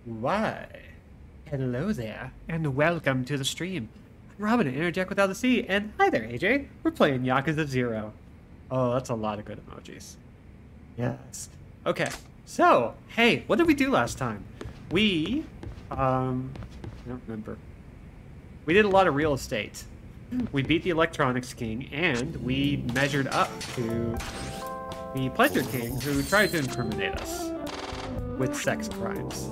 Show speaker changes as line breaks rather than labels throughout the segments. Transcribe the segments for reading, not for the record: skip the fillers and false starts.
Why? Hello there, and welcome to the stream. I'm Robin, Interject Without a C, and hi there, AJ. We're playing Yakuza 0. Oh, that's a lot of good emojis. Yes. Okay, so, hey, what did we do last time? I don't remember. We did a lot of real estate. We beat the Electronics King, and we measured up to the Pleasure King, who tried to incriminate us with sex crimes.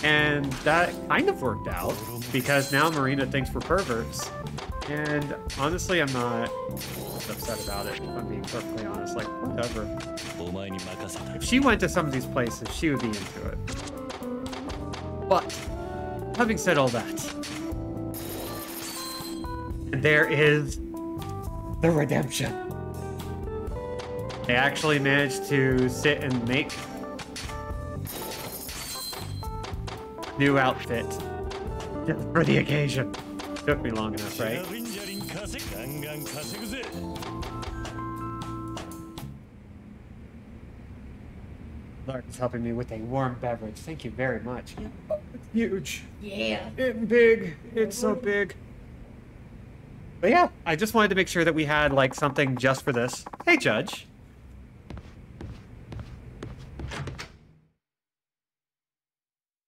And that kind of worked out, because now Marina thinks we're perverts. And honestly, I'm not upset about it, if I'm being perfectly honest. Like, whatever. If she went to some of these places, she would be into it. But, having said all that, there is the redemption. They actually managed to sit and make new outfit just for the occasion. Took me long enough, right? Lark's helping me with a warm beverage. Thank you very much. It's huge.
Yeah.
It's big. It's so big. But yeah, I just wanted to make sure that we had like something just for this. Hey, Judge.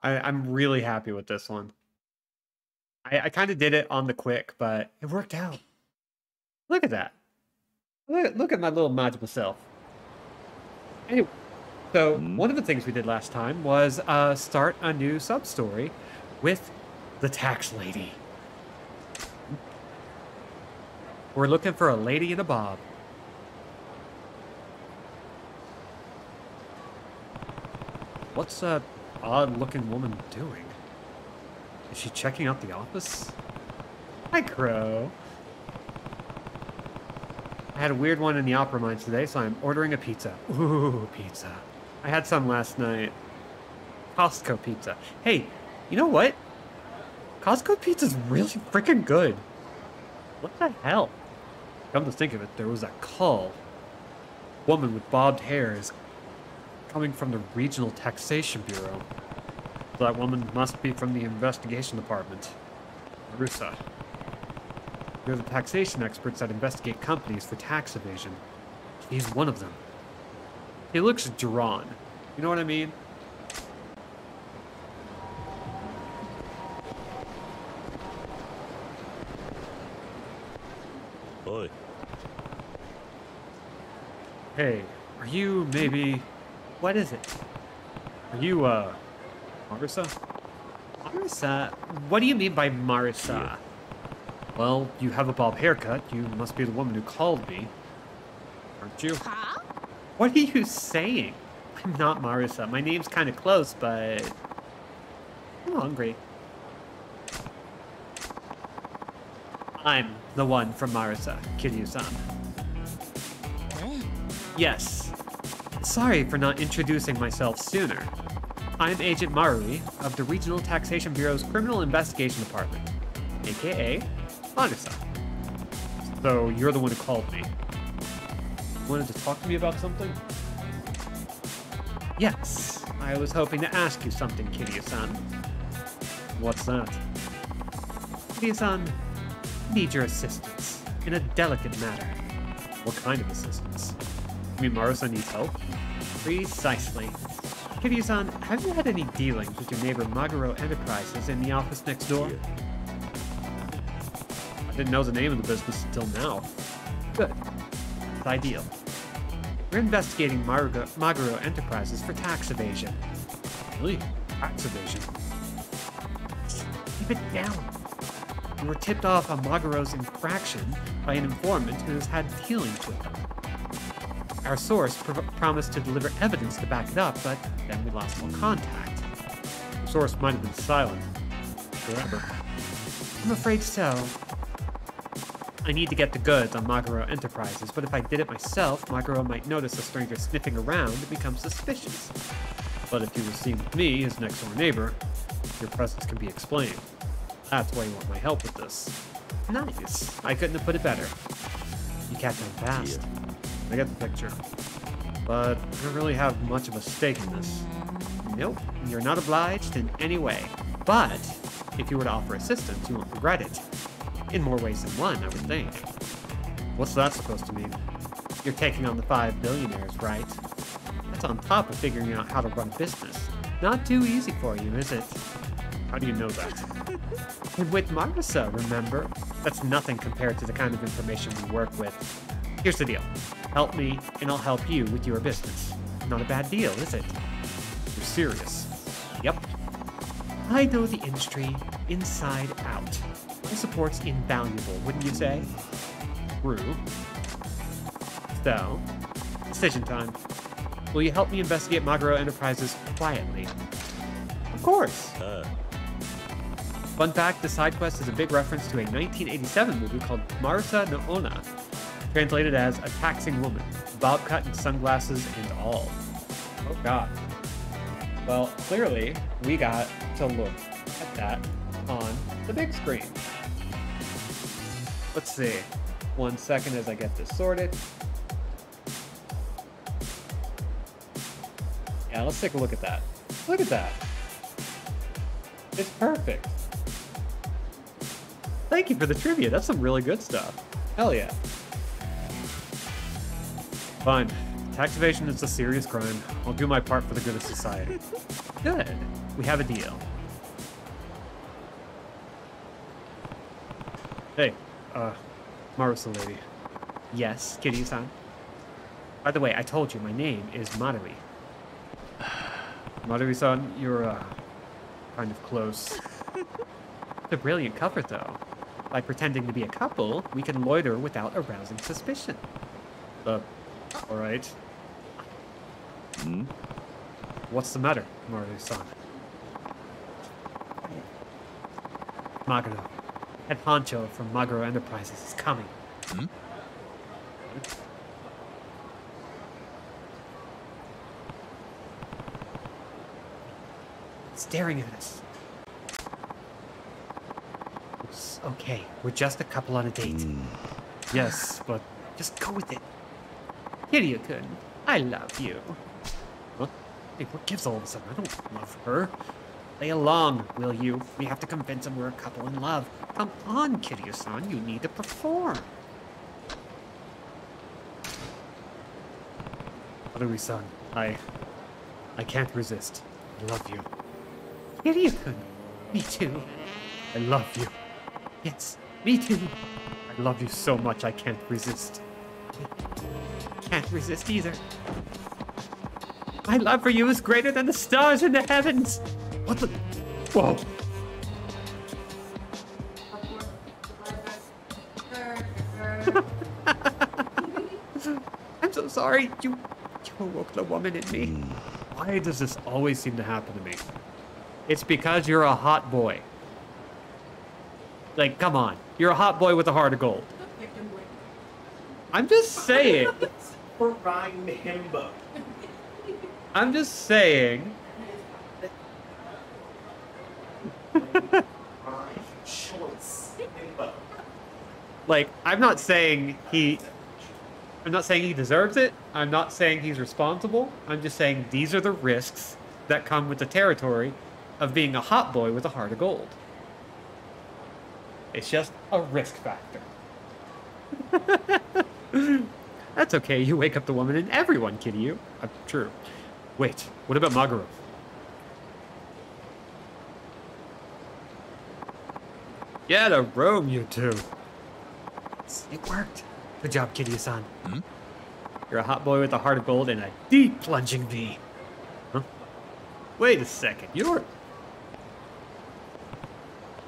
I'm really happy with this one. I kind of did it on the quick, but it worked out. Look at that. Look at my little magical self. Anyway, so one of the things we did last time was start a new sub-story with the tax lady. We're looking for a lady in a bob. What's that odd-looking woman doing? Is she checking out the office? Hi, Crow. I had a weird one in the Opera Mines today, so I'm ordering a pizza. Ooh, pizza. I had some last night. Costco pizza. Hey, you know what? Costco pizza's really freaking good. What the hell? Come to think of it, there was a call. Woman with bobbed hair is coming from the Regional Taxation Bureau. That woman must be from the investigation department. Rusa. They're the taxation experts that investigate companies for tax evasion. He's one of them. He looks drawn. You know what I mean?
Oi.
Hey, are you maybe... What is it? Are you, Marisa? Marisa? What do you mean by Marisa? Yeah. Well, you have a bob haircut. You must be the woman who called me. Aren't you?
Huh?
What are you saying? I'm not Marisa. My name's kind of close, but... I'm hungry. I'm the one from Marisa, Kiryu-san. Yes. Sorry for not introducing myself sooner. I'm Agent Marui of the Regional Taxation Bureau's Criminal Investigation Department, aka Marisa. So you're the one who called me. Wanted to talk to me about something? Yes, I was hoping to ask you something, Kiryu-san. What's that? Kiryu-san, I need your assistance in a delicate matter. What kind of assistance? You mean Marisa needs help? Precisely. Kiryu-san, have you had any dealings with your neighbor Maguro Enterprises in the office next door? I didn't know the name of the business until now. Good. It's ideal. We're investigating Maguro Enterprises for tax evasion. Really? Tax evasion? Keep it down. We were tipped off on Maguro's infraction by an informant who has had dealings with them. Our source promised to deliver evidence to back it up, but then we lost all contact. The source might have been silent. Forever. I'm afraid so. I need to get the goods on Maguro Enterprises, but if I did it myself, Maguro might notice a stranger sniffing around and become suspicious. But if you were seen with me, his next-door neighbor, your presence can be explained. That's why you want my help with this. Nice. I couldn't have put it better. You catch on fast. I get the picture. But I don't really have much of a stake in this. Nope. You're not obliged in any way. But if you were to offer assistance, you won't regret it. In more ways than one, I would think. What's that supposed to mean? You're taking on the 5 billionaires, right? That's on top of figuring out how to run a business. Not too easy for you, is it? How do you know that? And with Marisa, remember? That's nothing compared to the kind of information we work with. Here's the deal. Help me, and I'll help you with your business. Not a bad deal, is it? You're serious? Yep. I know the industry inside out. My support's invaluable, wouldn't you say? True. So, decision time. Will you help me investigate Maguro Enterprises quietly? Of course. Fun fact, the side quest is a big reference to a 1987 movie called Marisa no Onna, translated as A Taxing Woman, bob cut and sunglasses and all. Oh god. Well, clearly, we got to look at that on the big screen. Let's see. 1 second as I get this sorted. Yeah, let's take a look at that. Look at that. It's perfect. Thank you for the trivia. That's some really good stuff. Hell yeah. Fine. Tax evasion is a serious crime. I'll do my part for the good of society. Good. We have a deal. Hey, Marisa lady. Yes, Kitty-san. By the way, I told you my name is Marui. Marui-san, you're, kind of close. It's a brilliant cover, though. By pretending to be a couple, we can loiter without arousing suspicion. Alright.
Hmm?
What's the matter, Marui-san? Maguro. Head honcho from Maguro Enterprises is coming.
Hmm?
Staring at us. It's okay. We're just a couple on a date. Yes, but just go with it. Kiryu-kun, I love you. What? Hey, what gives all of a sudden? I don't love her. Play along, will you? We have to convince him we're a couple in love. Come on, Kiryu-san, you need to perform. Marui-san, I can't resist. I love you. Kiryu-kun, me too. I love you. Yes, me too. I love you so much I can't resist. Can't resist either. My love for you is greater than the stars in the heavens. What the? Whoa. I'm so sorry. You awoke the woman in me. Why does this always seem to happen to me? It's because you're a hot boy. Like, come on. You're a hot boy with a heart of gold. I'm just saying. I'm just saying. Like, I'm not saying he deserves it. I'm not saying he's responsible. I'm just saying these are the risks that come with the territory of being a hot boy with a heart of gold. It's just a risk factor. That's okay. You wake up the woman and everyone, Kiryu. True. Wait, what about Maguro? Yeah, to Rome, you two. It worked. Good job, Kiryu-san.
Hmm?
You're a hot boy with a heart of gold and a deep plunging V. Huh? Wait a second, you're...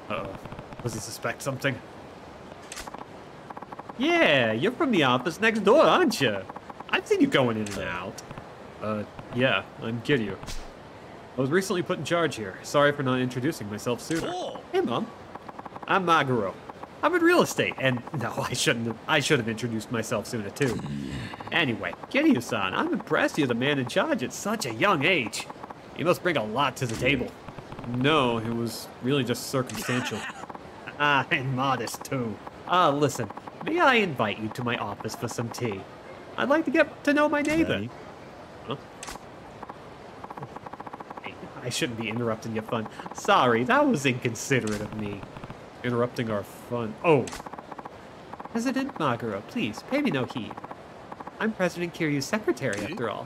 Uh-oh. Does he suspect something? Yeah, you're from the office next door, aren't you? I've seen you going in and out. Yeah, I'm Kiryu. I was recently put in charge here. Sorry for not introducing myself sooner.
Oh.
Hey, Mom. I'm Maguro. I'm in real estate, and no, I should have introduced myself sooner, too. Anyway, Kiryu-san, I'm impressed you're the man in charge at such a young age. You must bring a lot to the table. No, it was really just circumstantial. And modest, too. Listen, may I invite you to my office for some tea? I'd like to get to know my neighbor.
Ready?
Huh? Hey, I shouldn't be interrupting your fun. Sorry, that was inconsiderate of me. Interrupting our fun. Oh. President Maguro, please, pay me no heed. I'm President Kiryu's secretary, after all.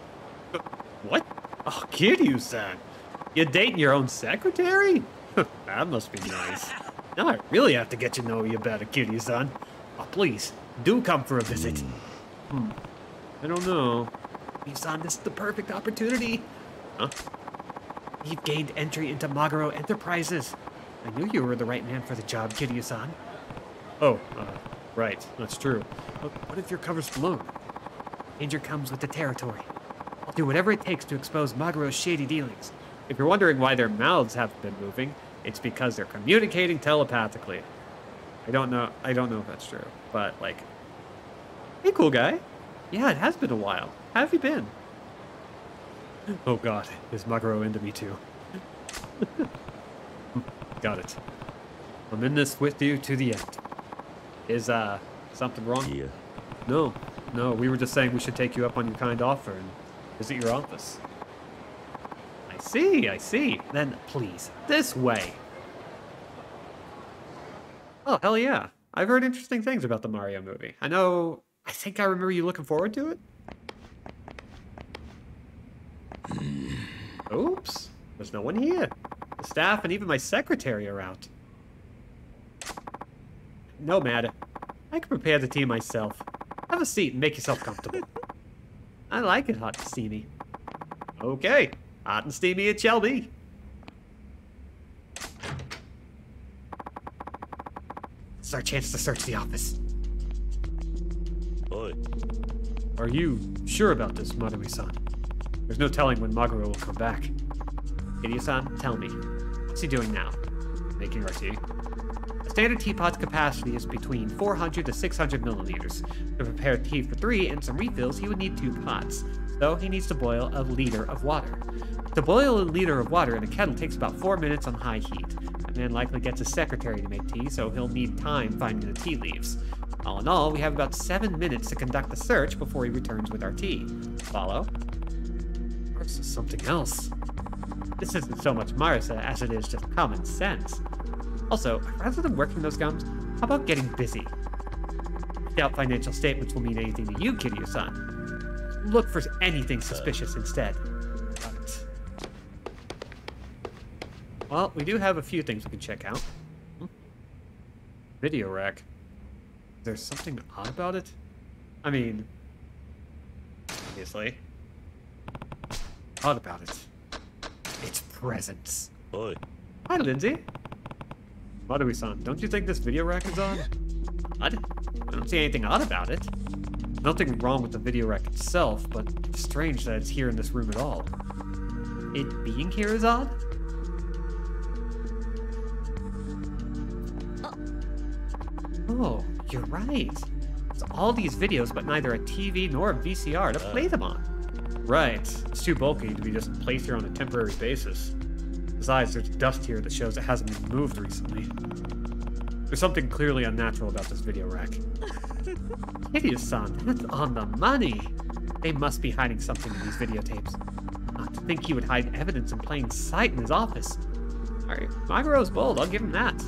What? Oh, Kiryu-san. You're dating your own secretary? That must be nice. Now I really have to get to know you better, Kiryu-san. Oh, please, do come for a visit. I don't know. Kiryu-san, this is the perfect opportunity. Huh? You've gained entry into Maguro Enterprises. I knew you were the right man for the job, Kiryu-san. Oh, right, that's true. But what if your cover's blown? Danger comes with the territory. I'll do whatever it takes to expose Maguro's shady dealings. If you're wondering why their mouths haven't been moving, it's because they're communicating telepathically. I don't know if that's true, but like, hey, cool guy. Yeah, it has been a while. How have you been? Oh God, is Maguro into me too? Got it. I'm in this with you to the end. Is something wrong?
Yeah.
No, we were just saying we should take you up on your kind offer and visit your office. I see. Then, please, this way. Oh, hell yeah. I've heard interesting things about the Mario movie. I think I remember you looking forward to it. Oops, there's no one here. The staff and even my secretary are out. No matter. I can prepare the tea myself. Have a seat and make yourself comfortable. I like it hot and steamy. Okay, hot and steamy it shall be. This is our chance to search the office.
Oi.
Are you sure about this, Maruhi-san? There's no telling when Maguro will come back. Kiryu-san, tell me, what's he doing now? Making our tea. A standard teapot's capacity is between 400 to 600 milliliters. To prepare tea for 3 and some refills, he would need 2 pots. So he needs to boil a liter of water. To boil a liter of water in a kettle takes about 4 minutes on high heat. A man likely gets his secretary to make tea, so he'll need time finding the tea leaves. All in all, we have about 7 minutes to conduct the search before he returns with our tea. Follow? This is something else. This isn't so much Marisa as it is just common sense. Also, rather than working those gums, how about getting busy? I doubt financial statements will mean anything to you, Kiryu-san. Look for anything suspicious instead. Right. Well, we do have a few things we can check out. Video rack. Is there something odd about it? I mean, obviously. Odd about it. Its presence.
Oi.
Hi, Lindsay. Maruhi-san, don't you think this video rack is odd? Odd? I don't see anything odd about it. Nothing wrong with the video rack itself, but it's strange that it's here in this room at all. It being here is odd? Oh, you're right. It's all these videos, but neither a TV nor a VCR to play them on. Right. It's too bulky to be just placed here on a temporary basis. Besides, there's dust here that shows it hasn't been moved recently. There's something clearly unnatural about this video rack. Kiryu-san, that's on the money. They must be hiding something in these videotapes. Not to think he would hide evidence in plain sight in his office. Alright, Maguro's bold, I'll give him that.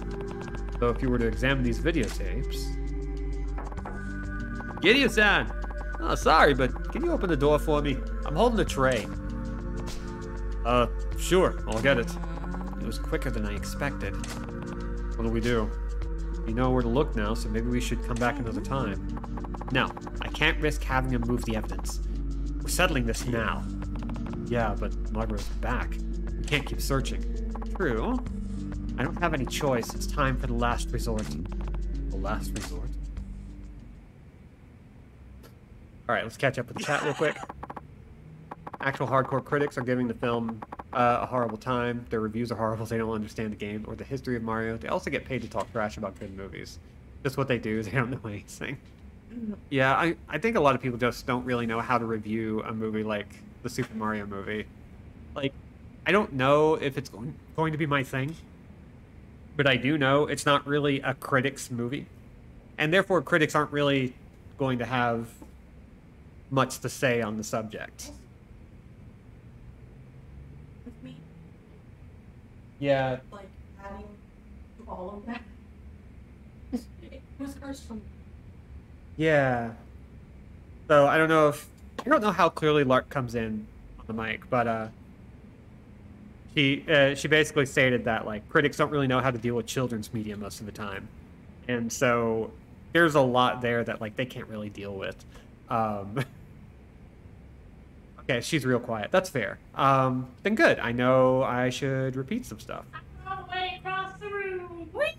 So if you were to examine these videotapes... Kiryu-san! Oh, sorry, but can you open the door for me? I'm holding a tray. Sure, I'll get it. It was quicker than I expected. What do we do? You know where to look now, so maybe we should come back another time. No, I can't risk having him move the evidence. We're settling this now. Yeah, but Maguro's back. We can't keep searching. True. I don't have any choice. It's time for the last resort. The last resort? Alright, let's catch up with the chat real quick. Actual hardcore critics are giving the film a horrible time. Their reviews are horrible. They don't understand the game or the history of Mario. They also get paid to talk trash about good movies. Just what they do. They don't know anything. Yeah, I think a lot of people just don't really know how to review a movie like the Super Mario movie. Like, I don't know if it's going to be my thing, but I do know it's not really a critic's movie. And therefore, critics aren't really going to have much to say on the subject. Yeah.
Like, adding to all of that. It was cursed from.
Yeah. So I don't know how clearly Lark comes in on the mic, but she basically stated that like critics don't really know how to deal with children's media most of the time, and so there's a lot there that like they can't really deal with. Okay, she's real quiet. That's fair. Then good. I know I should repeat some stuff.
All the way across the room. Whee!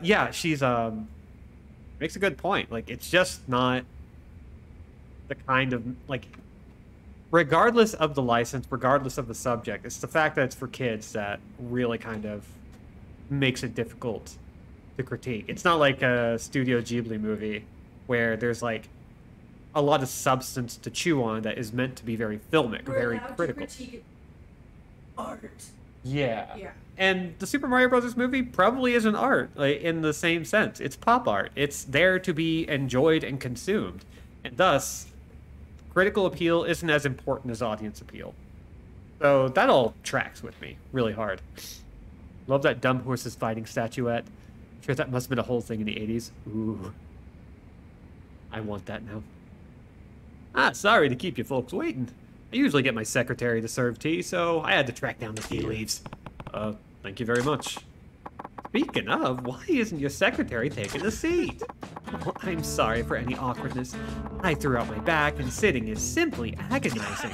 Yeah, she's makes a good point. Like it's just not the kind of like regardless of the license, regardless of the subject, it's the fact that it's for kids that really kind of makes it difficult to critique. It's not like a Studio Ghibli movie where there's like a lot of substance to chew on that is meant to be very filmic,
We're
very
allowed
critical.
to critique art.
Yeah.
Yeah.
And the Super Mario Bros. Movie probably isn't art, like, in the same sense. It's pop art. It's there to be enjoyed and consumed. And thus, critical appeal isn't as important as audience appeal. So that all tracks with me really hard. Love that dumb horses fighting statuette. Sure, that must have been a whole thing in the 80s. Ooh. I want that now. Ah, sorry to keep you folks waiting. I usually get my secretary to serve tea, so I had to track down the tea leaves. Thank you very much. Speaking of, why isn't your secretary taking a seat? Oh, I'm sorry for any awkwardness. I threw out my back and sitting is simply agonizing.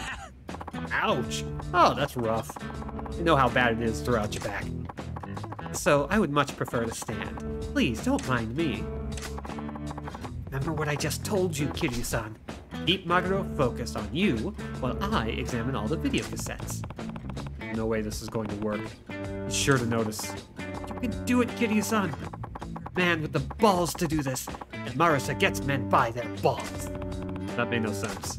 Ouch. Oh, that's rough. You know how bad it is to throw out your back. So I would much prefer to stand. Please don't mind me. Remember what I just told you, Kiryu-san. Keep Maguro focused on you while I examine all the video cassettes. No way this is going to work. He's sure to notice. You can do it, Kiryu-san. Man with the balls to do this. And Marisa gets men by their balls. That made no sense.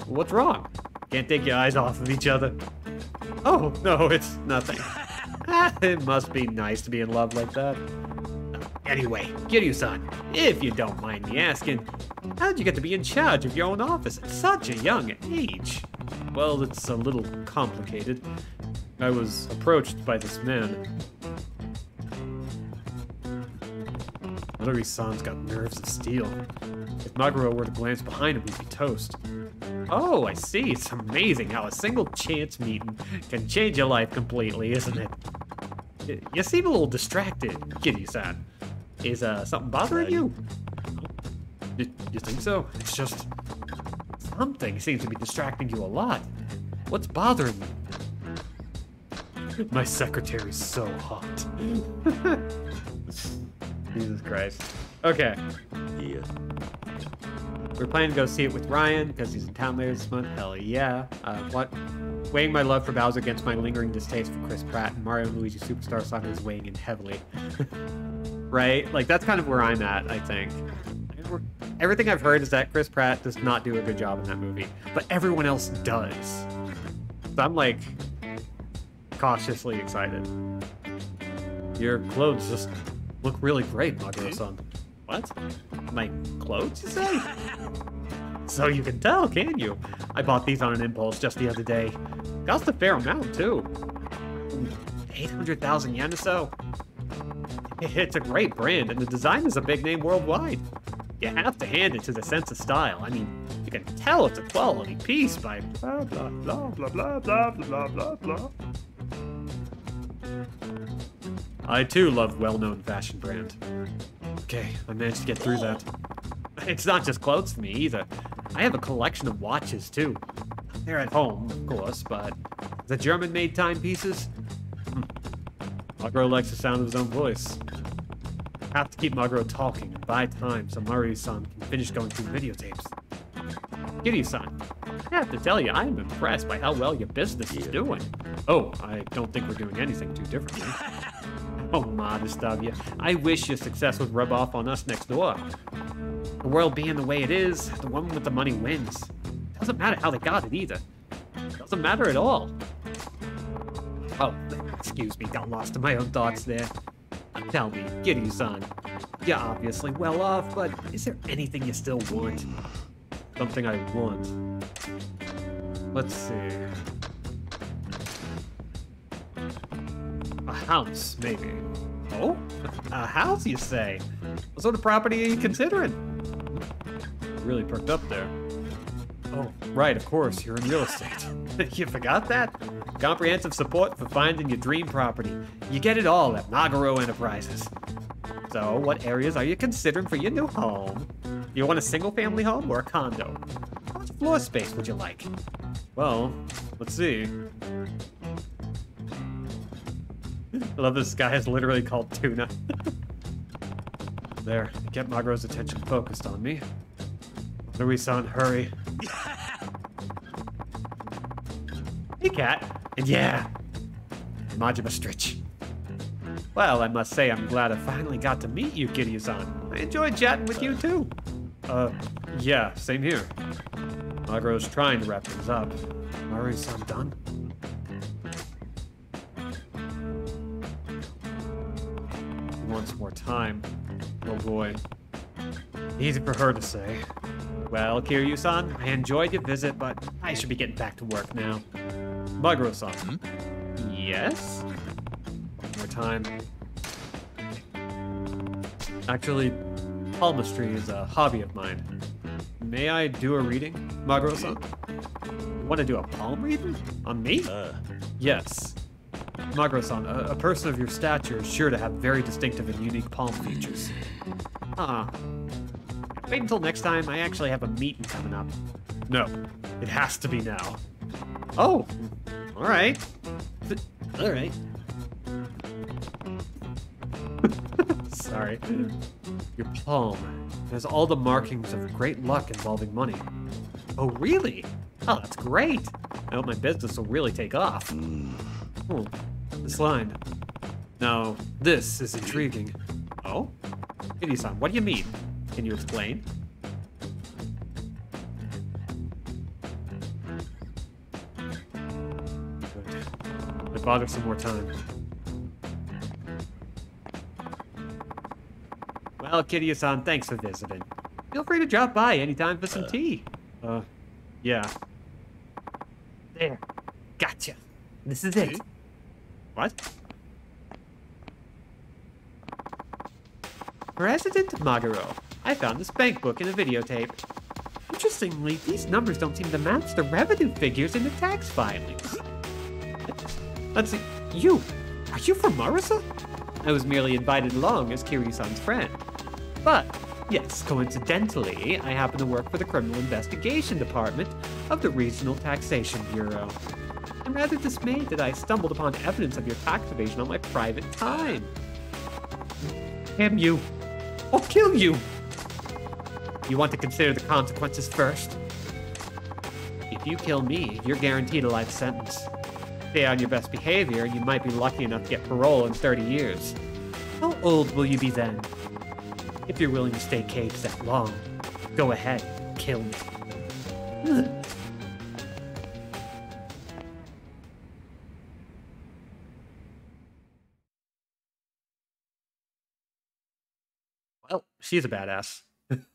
What's wrong? Can't take your eyes off of each other. Oh, no, it's nothing. It must be nice to be in love like that. Anyway, Kiryu-san, if you don't mind me asking, how'd you get to be in charge of your own office at such a young age? Well, it's a little complicated. I was approached by this man. Midori-san's got nerves of steel. If Maguro were to glance behind him, we'd be toast. Oh, I see. It's amazing how a single chance meeting can change your life completely, isn't it? You seem a little distracted, Kiryu-san. Is something bothering you? You think so? It's just... something seems to be distracting you a lot. What's bothering you? My secretary's so hot. Jesus Christ. Okay.
Yeah.
We're planning to go see it with Ryan because he's in town later this month. Hell yeah. What? Weighing my love for Bowser against my lingering distaste for Chris Pratt and Mario and Luigi Superstar Saga is weighing in heavily. Right? Like, that's kind of where I'm at, I think. Everything I've heard is that Chris Pratt does not do a good job in that movie, but everyone else does. So I'm, like, cautiously excited. Your clothes just look really great, Maguro-san. What? My clothes, you say? So you can tell, can you? I bought these on an impulse just the other day. Cost a fair amount, too. 800,000 yen or so. It's a great brand, and the design is a big name worldwide. You have to hand it to the sense of style. I mean, you can tell it's a quality piece by blah, blah, blah, blah, blah, blah, blah, blah, blah. I, too, love well-known fashion brand. Okay, I managed to get through that. It's not just clothes for me, either. I have a collection of watches, too. They're at home, of course, but the German-made timepieces? Maguro likes the sound of his own voice. I have to keep Maguro talking and buy time so Mario-san can finish going through the videotapes. Kiryu-san, I have to tell you, I am impressed by how well your business is doing. Oh, I don't think we're doing anything too differently. Oh, modest of you. I wish your success would rub off on us next door. The world being the way it is, the one with the money wins. Doesn't matter how they got it either. Doesn't matter at all. Oh, excuse me, got lost in my own thoughts there. Tell me, Kiryu-san, you're obviously well off, but is there anything you still want? Something I want. Let's see. House, maybe. Oh? A house, you say? What sort of property are you considering? Really perked up there. Oh, right, of course, you're in real estate. You forgot that? Comprehensive support for finding your dream property. You get it all at Nagaro Enterprises. So, what areas are you considering for your new home? Do you want a single-family home or a condo? How much floor space would you like? Well, let's see. I love this guy is literally called Tuna. There, get Magro's attention focused on me. Louis-san, hurry. Hey, Cat. And yeah, Majima Stritch. Well, I must say I'm glad I finally got to meet you, Kiryu-san. I enjoyed chatting with you, too. Yeah, same here. Magro's trying to wrap things up. Mari-san done? Once more time. Oh boy. Easy for her to say. Well, Kiryu-san, I enjoyed your visit, but I should be getting back to work now. Maguro-san. Yes? One more time. Actually, palmistry is a hobby of mine. May I do a reading, Maguro-san? You want to do a palm reading? On me? Yes. Maguro-san, a person of your stature is sure to have very distinctive and unique palm features. Wait until next time. I actually have a meeting coming up. No, it has to be now. Oh, all right. All right. Sorry. Your palm has all the markings of great luck involving money. Oh, really? Oh, that's great. I hope my business will really take off. Oh, this line. Now, this is intriguing. Oh? Kiryu-san, what do you mean? Can you explain? Good. I bought her some more time. Well, Kiryu-san, thanks for visiting. Feel free to drop by anytime for some tea. Yeah. There. Gotcha. This is it. What? President Maguro, I found this bank book in a videotape. Interestingly, these numbers don't seem to match the revenue figures in the tax filings. Let's see. You! Are you from Marisa? I was merely invited along as Kiryu-san's friend. But, yes, coincidentally, I happen to work for the Criminal Investigation Department of the Regional Taxation Bureau. I'm rather dismayed that I stumbled upon evidence of your tax evasion on my private time. Damn you! I'll kill you! You want to consider the consequences first? If you kill me, you're guaranteed a life sentence. Stay on your best behavior, and you might be lucky enough to get parole in 30 years. How old will you be then? If you're willing to stay caged that long, go ahead, kill me. Ugh. Well, she's a badass. You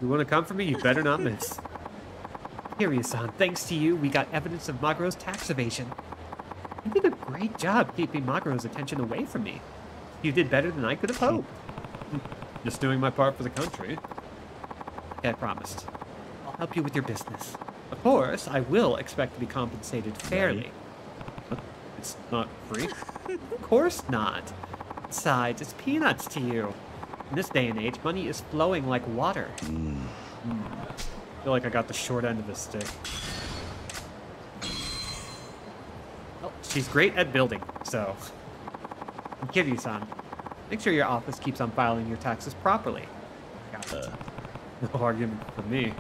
want to come for me? You better not miss. Kiryu-san, thanks to you, we got evidence of Maguro's tax evasion. You did a great job keeping Maguro's attention away from me. You did better than I could have hoped. Just doing my part for the country. Like I promised. I'll help you with your business. Of course, I will expect to be compensated fairly. But it's not free? Of course not. Besides, it's peanuts to you. In this day and age, money is flowing like water. I feel like I got the short end of the stick. Well, she's great at building, so... And Kiryu-san, make sure your office keeps on filing your taxes properly. Got it. No argument for me.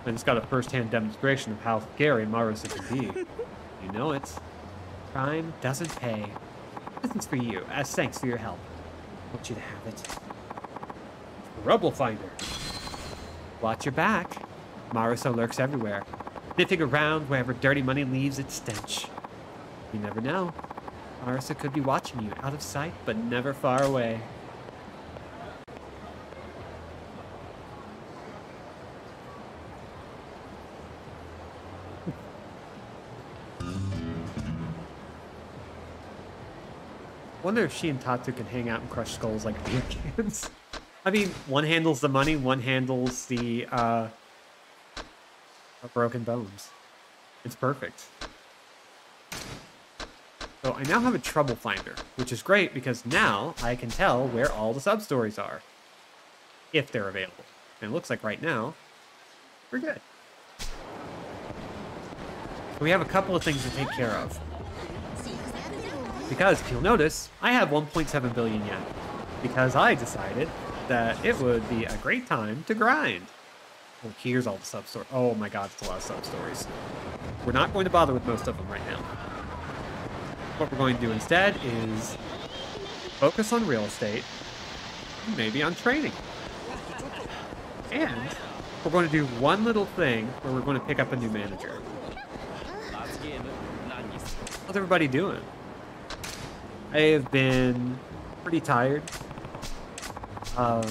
I just got a first-hand demonstration of how scary Marusa can be. You know it. Crime doesn't pay. This is for you, as thanks for your help. I want you to have it. Rubble Finder. Watch your back. Marusa lurks everywhere, sniffing around wherever dirty money leaves its stench. You never know. Marusa could be watching you out of sight, but never far away. Wonder if she and Tatsu can hang out and crush skulls like beer cans. I mean, one handles the money, one handles the broken bones. It's perfect. So I now have a trouble finder, which is great because now I can tell where all the sub-stories are. If they're available. And it looks like right now, we're good. We have a couple of things to take care of. Because, if you'll notice, I have 1.7 billion yen. Because I decided that it would be a great time to grind. Well, here's all the sub-stories. Oh my god, it's a lot of sub-stories. We're not going to bother with most of them right now. What we're going to do instead is focus on real estate, maybe on training. And we're going to do one little thing where we're going to pick up a new manager. How's everybody doing? I have been pretty tired. But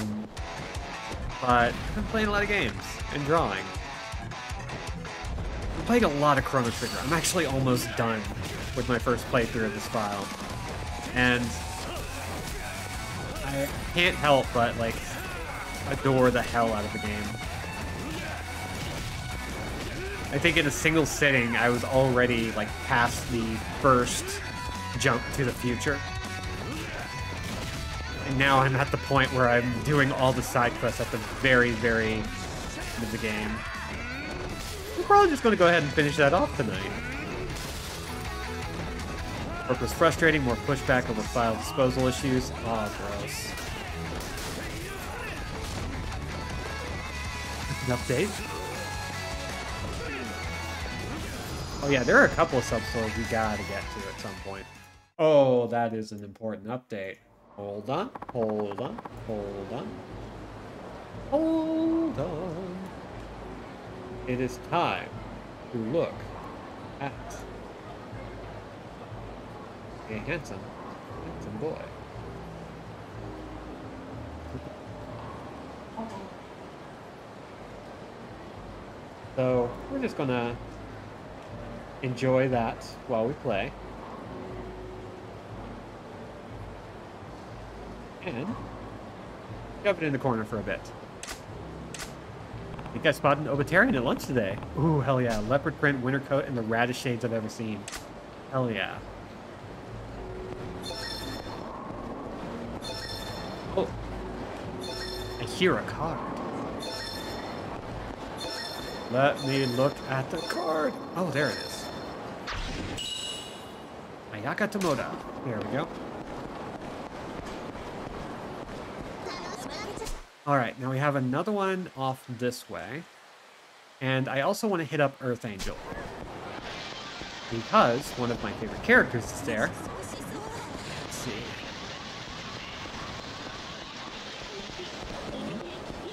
I've been playing a lot of games and drawing. I'm playing a lot of Chrono Trigger. I'm actually almost done with my first playthrough of this file. And I can't help but, like, adore the hell out of the game. I think in a single sitting, I was already, like, past the first jump to the future. And now I'm at the point where I'm doing all the side quests at the very, very end of the game. I'm probably just going to go ahead and finish that off tonight. Work was frustrating, more pushback over file disposal issues. Oh, gross. An update? Oh yeah, there are a couple of sub-stories we gotta get to at some point. Oh, that is an important update. Hold on, hold on, hold on. Hold on. It is time to look at a handsome boy. So, we're just gonna enjoy that while we play. And shove it in the corner for a bit. I think I spotted an Obitarian at lunch today. Ooh, hell yeah. Leopard print, winter coat, and the raddest shades I've ever seen. Hell yeah. Oh. I hear a card. Let me look at the card. Oh, there it is. Ayaka Tomoda. There we go. Alright, now we have another one off this way. And I also want to hit up Earth Angel. Because one of my favorite characters is there. Let's see.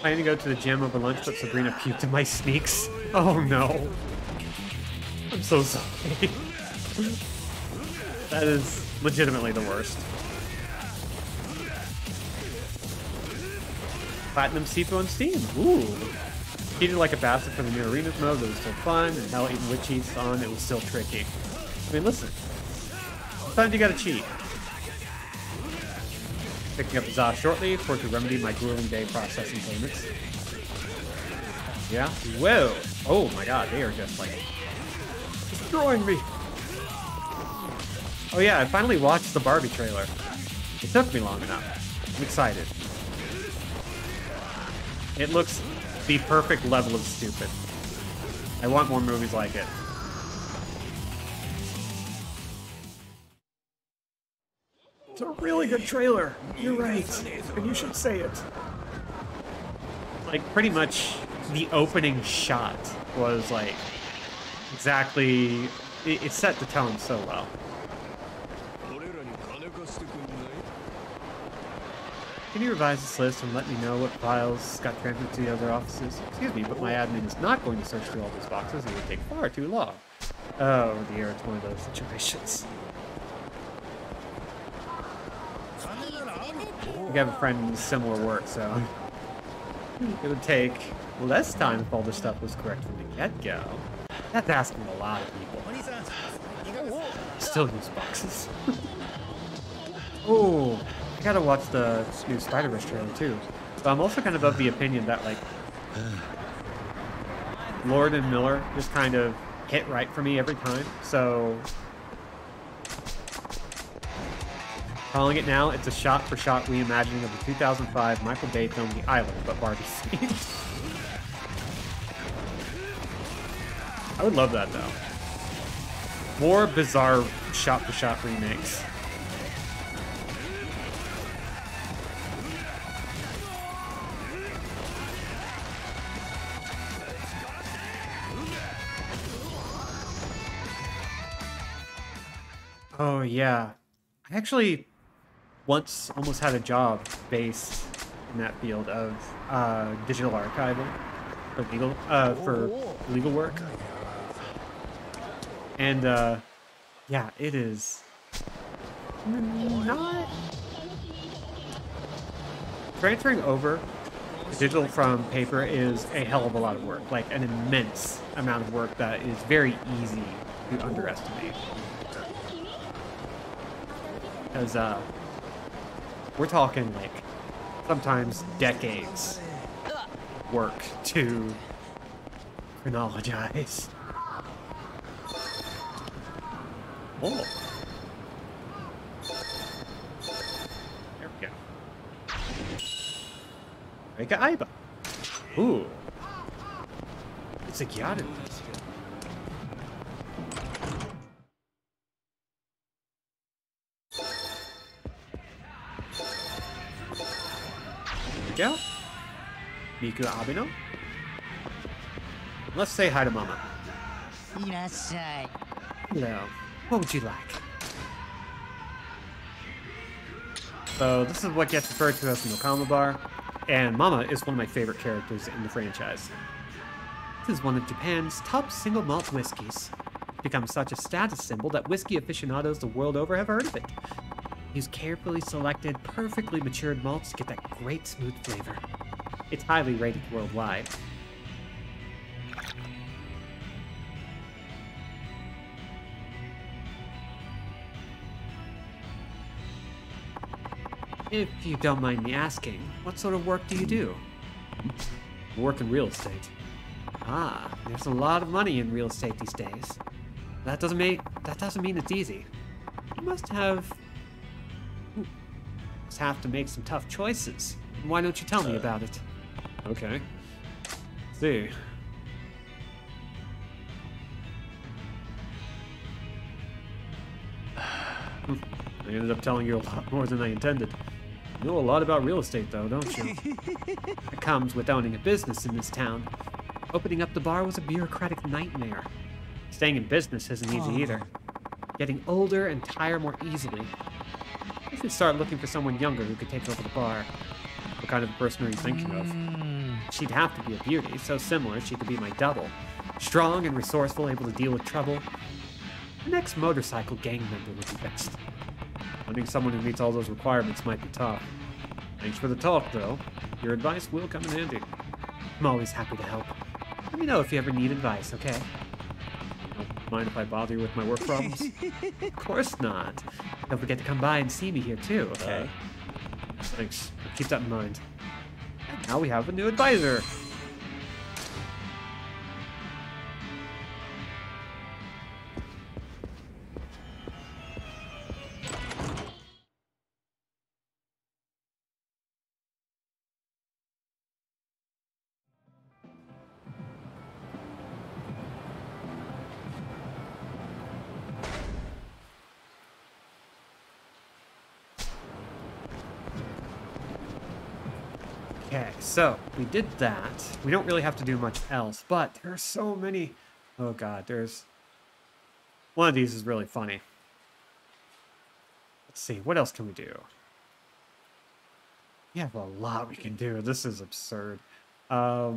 Planning to go to the gym over lunch, but Sabrina puked in my sneaks. Oh no. I'm so sorry. That is legitimately the worst. Platinum Sifu on Steam. Ooh. Cheated like a bastard for the new arenas mode, but it was still fun, and hell, even with cheats on, it was still tricky. I mean, listen. Sometimes you gotta cheat. Picking up Za shortly for to remedy my grueling day processing payments. Yeah? Whoa! Oh my god, they are just like destroying me! Oh yeah, I finally watched the Barbie trailer. It took me long enough. I'm excited. It looks the perfect level of stupid. I want more movies like it. It's a really good trailer. You're right. And you should say it. Like, pretty much the opening shot was like exactly... It set the tone so well. Can you revise this list and let me know what files got transferred to the other offices? Excuse me, but my admin is not going to search through all those boxes. It would take far too long. Oh dear, it's one of those situations. I have a friend in similar work, so it would take less time if all this stuff was correct from the get-go. That's asking a lot of people. Still use boxes. Oh, I gotta watch the new Spider-Verse trailer too. But I'm also kind of the opinion that like Lord and Miller just kind of hit right for me every time. So calling it now, it's a shot-for-shot reimagining of the 2005 Michael Bay film The Island, but Barbie scene. I would love that though. More bizarre shot-for-shot remakes. Oh yeah, I actually once almost had a job based in that field of digital archiving for legal work, and yeah, it is not transferring over digital from paper is a hell of a lot of work, like an immense amount of work that is very easy to underestimate. Because we're talking like sometimes decades work to chronologize. Oh. There we go. Make a Aiba. Ooh. It's a Gyaru. Go. Miku Abino. Let's say hi to Mama. Hello. What would you like? So this is what gets referred to as the Nokama Bar, and Mama is one of my favorite characters in the franchise. This is one of Japan's top single malt whiskeys. It's become such a status symbol that whiskey aficionados the world over have heard of it. Use carefully selected, perfectly matured malts to get that great smooth flavor. It's highly rated worldwide. If you don't mind me asking, what sort of work do you do? I work in real estate. Ah, there's a lot of money in real estate these days. That doesn't mean it's easy. You must have to make some tough choices. Why don't you tell me about it? Okay. Let's see. I ended up telling you a lot more than I intended. You know a lot about real estate, though, don't you? It comes with owning a business in this town. Opening up the bar was a bureaucratic nightmare. Staying in business isn't easy either. Getting older and tire more easily. You should start looking for someone younger who could take over the bar. What kind of person are you thinking of? She'd have to be a beauty, so similar she could be my double. Strong and resourceful, able to deal with trouble. The next motorcycle gang member would be best. Finding someone who meets all those requirements might be tough. Thanks for the talk, though. Your advice will come in handy. I'm always happy to help. Let me know if you ever need advice, okay? Don't mind if I bother you with my work problems? Of course not. Don't forget to come by and see me here, too, okay? Thanks. I'll keep that in mind. And now we have a new advisor. Okay, so we did that. We don't really have to do much else, but there are so many. Oh god, there's one of these is really funny. Let's see, what else can we do? We have a lot we can do. This is absurd. I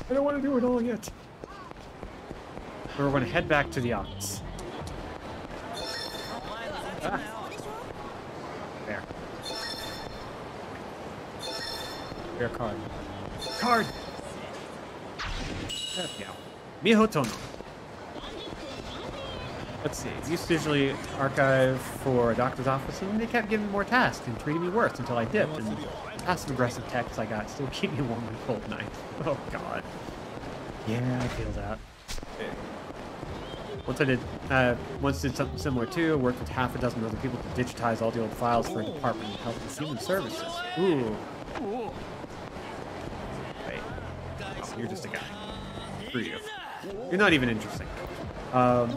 don't want to do it all yet. We're going to head back to the office. Ah. There. Your card. Card! There we go. Miho Tono. Let's see. Used to usually archive for a doctor's office, and they kept giving me more tasks and treating me worse until I dipped. And passive-aggressive texts I got still keep me warm and cold nights. Oh God. Yeah, I feel that. Once did something similar too. Worked with half a dozen other people to digitize all the old files for a Department of Health and Human Services. Ooh. Wait. Oh, you're just a guy. Screw you. You're not even interesting. I'm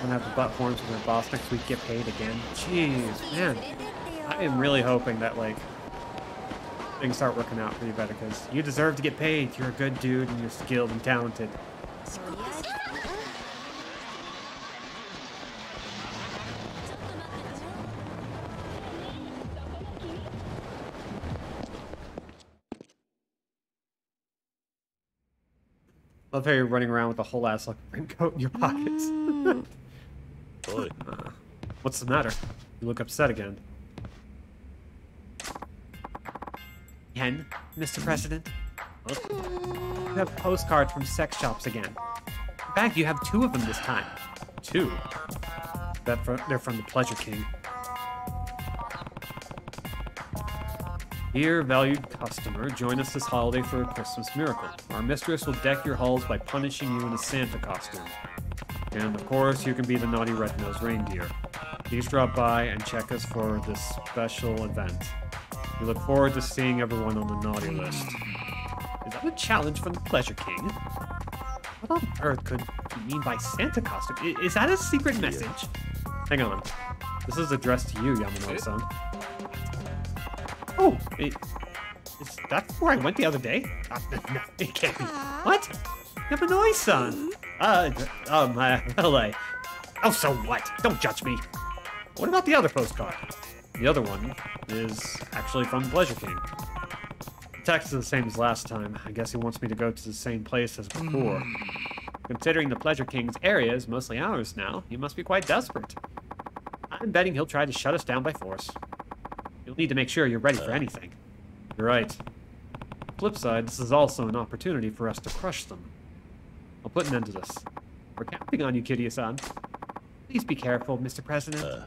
gonna have the butt forms with my boss next week. Get paid again. Jeez, man. I am really hoping that like things start working out for you better, because you deserve to get paid. You're a good dude and you're skilled and talented. Love how you're running around with a whole ass like raincoat in your pockets. What's the matter? You look upset again. Again, Mr. President? You have postcards from sex shops again. In fact, you have 2 of them this time. 2? They're from the Pleasure King. Dear valued customer, join us this holiday for a Christmas miracle. Our mistress will deck your halls by punishing you in a Santa costume. And of course, you can be the naughty red-nosed reindeer. Please drop by and check us for this special event. We look forward to seeing everyone on the naughty list. Is that a challenge from the Pleasure King? What on earth could he mean by Santa costume? Is that a secret message? Hang on. This is addressed to you, Yamano-san. Oh, is that where I went the other day? No, it can't be. What? Yamanoi-san! Oh, so what? Don't judge me. What about the other postcard? The other one is actually from the Pleasure King. The text is the same as last time. I guess he wants me to go to the same place as before. Considering the Pleasure King's area is mostly ours now, he must be quite desperate. I'm betting he'll try to shut us down by force. You'll need to make sure you're ready for anything. You're right. Flip side, this is also an opportunity for us to crush them. I'll put an end to this. We're counting on you, Kiryu-san. Please be careful, Mr. President.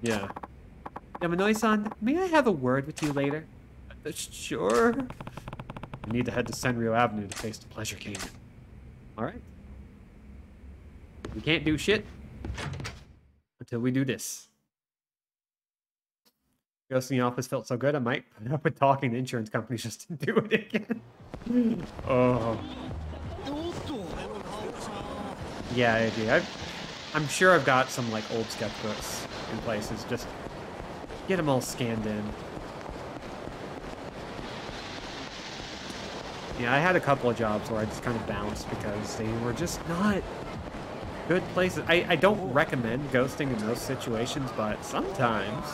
Yeah. Yamanoi-san, may I have a word with you later? Sure. We need to head to Senryo Avenue to face the Pleasure King. Alright. We can't do shit until we do this. Ghost in the office felt so good, I might put up with talking to insurance companies just to do it again. Oh. Yeah, I do. I'm sure I've got some like old sketchbooks in places. Just get them all scanned in. Yeah, I had a couple of jobs where I just kind of bounced because they were just not good places. I don't recommend ghosting in those situations, but sometimes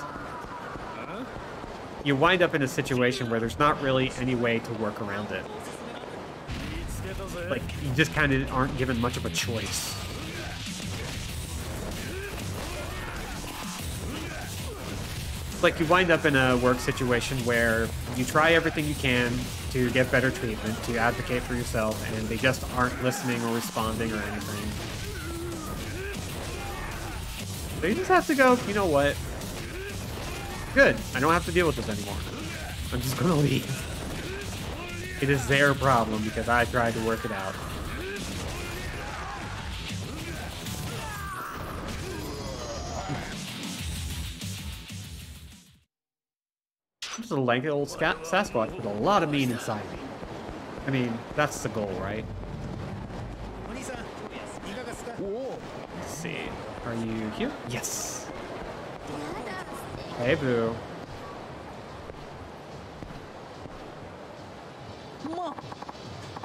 you wind up in a situation where there's not really any way to work around it. Like, you just kind of aren't given much of a choice. Like, you wind up in a work situation where you try everything you can to get better treatment, to advocate for yourself, and they just aren't listening or responding or anything. So you just have to go, you know what? Good. I don't have to deal with this anymore. I'm just gonna leave. It is their problem because I tried to work it out. I'm just a lanky old Sasquatch with a lot of mean inside me. I mean, that's the goal, right? Let's see. Are you here? Yes. Hey, boo.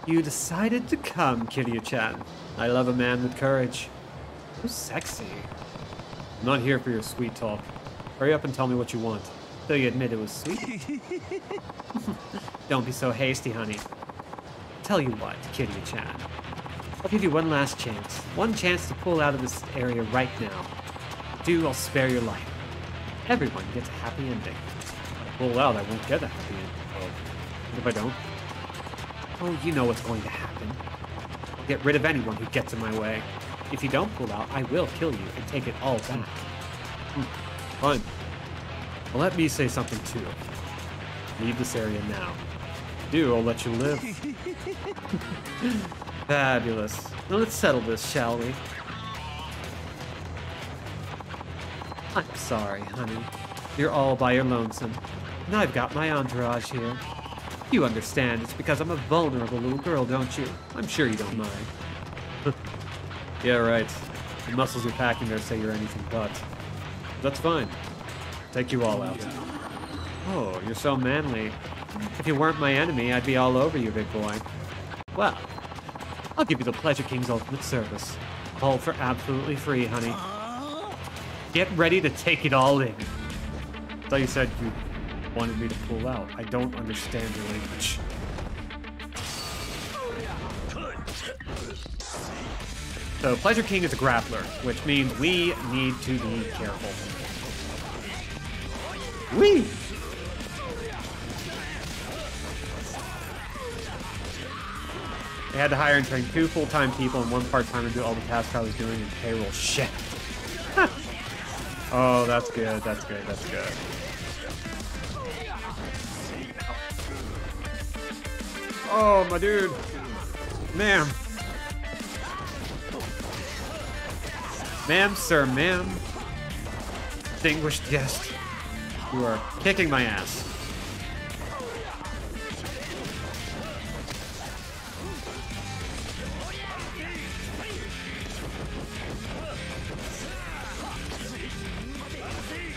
You decided to come, Kiryu-chan. I love a man with courage. So sexy. I'm not here for your sweet talk. Hurry up and tell me what you want. Though you admit it was sweet. Don't be so hasty, honey. Tell you what, Kiryu-chan. I'll give you one last chance. One chance to pull out of this area right now. I'll spare your life. Everyone gets a happy ending. If I pull out, I won't get a happy ending. Oh, what if I don't? Oh, you know what's going to happen. I'll get rid of anyone who gets in my way. If you don't pull out, I will kill you and take it all back. Fine. Well, let me say something too. Leave this area now. Do, I'll let you live. Fabulous. Now let's settle this, shall we? I'm sorry, honey. You're all by your lonesome. And I've got my entourage here. You understand it's because I'm a vulnerable little girl, don't you? I'm sure you don't mind. Yeah, right. The muscles you're packing there say you're anything but. That's fine. Take you all out. Oh, you're so manly. If you weren't my enemy, I'd be all over you, big boy. Well, I'll give you the Pleasure King's ultimate service. All for absolutely free, honey. Get ready to take it all in. I thought you said you wanted me to pull out. I don't understand your language. So, Pleasure King is a grappler, which means we need to be careful. Whee! They had to hire and train 2 full-time people and 1 part-timer to do all the tasks I was doing in payroll. Shit. Oh, that's good, that's good, that's good. Oh, my dude. Ma'am. Ma'am, sir, ma'am. Distinguished guest. You are kicking my ass.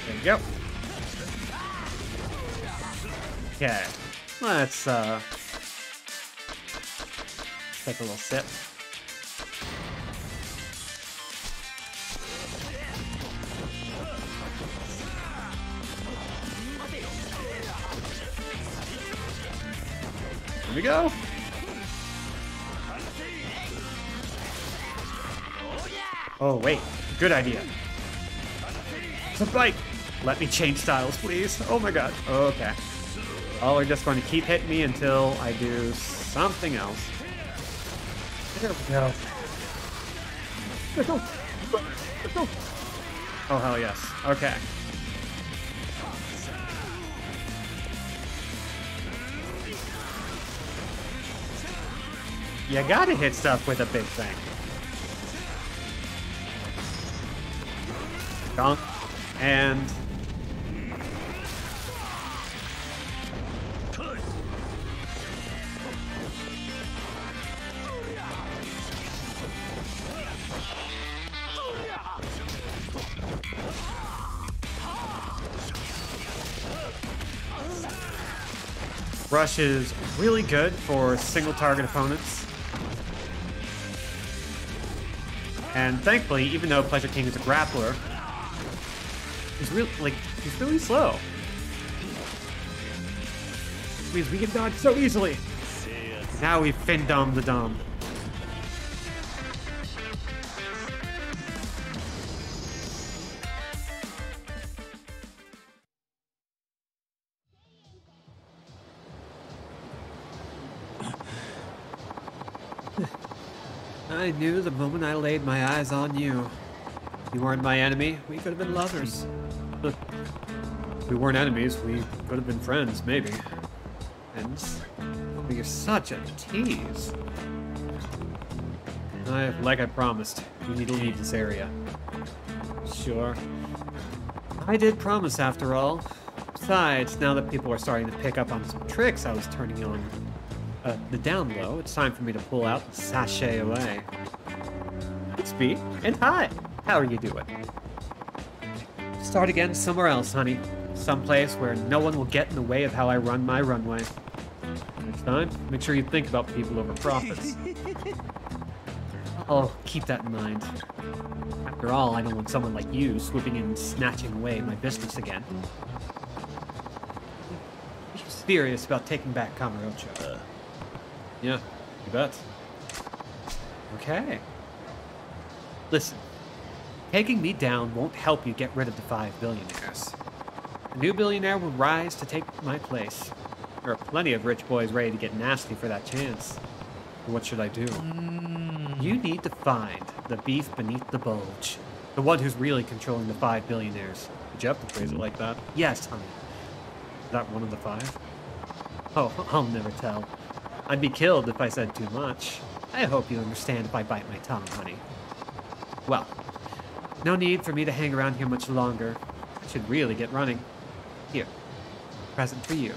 There you go. Okay. Let's take a little sip. Here we go. Oh, wait. Good idea. It's a bite. Let me change styles, please. Oh my god. Okay. Oh, we're just going to keep hitting me until I do something else. There we go. Let's go. Let's go. Oh, hell yes. Okay. You gotta hit stuff with a big thing. Donk. And... Rush is really good for single target opponents. And thankfully, even though Pleasure King is a grappler, he's really slow. Which means we can dodge so easily. Now we've fin-domed the dome. I knew the moment I laid my eyes on you. If you weren't my enemy, we could have been lovers. If we weren't enemies, we could have been friends, maybe. And you're such a tease. Like I promised, you need to leave this area. Sure. I did promise, after all. Besides, now that people are starting to pick up on some tricks I was turning on the down low, it's time for me to pull out and sashay away. It's me, and hi! How are you doing? Start again somewhere else, honey. Someplace where no one will get in the way of how I run my runway. Next time, make sure you think about people over profits. I'll keep that in mind. After all, I don't want someone like you swooping in and snatching away my business again. I'm serious about taking back Kamurocho. Yeah, you bet. Okay. Listen, taking me down won't help you get rid of the 5 billionaires. A new billionaire will rise to take my place. There are plenty of rich boys ready to get nasty for that chance. What should I do? You need to find the beef beneath the bulge. The one who's really controlling the 5 billionaires. Did you have to phrase it like that? Yes, honey. Is that one of the 5? Oh, I'll never tell. I'd be killed if I said too much. I hope you understand if I bite my tongue, honey. Well, no need for me to hang around here much longer. I should really get running. Here, present for you.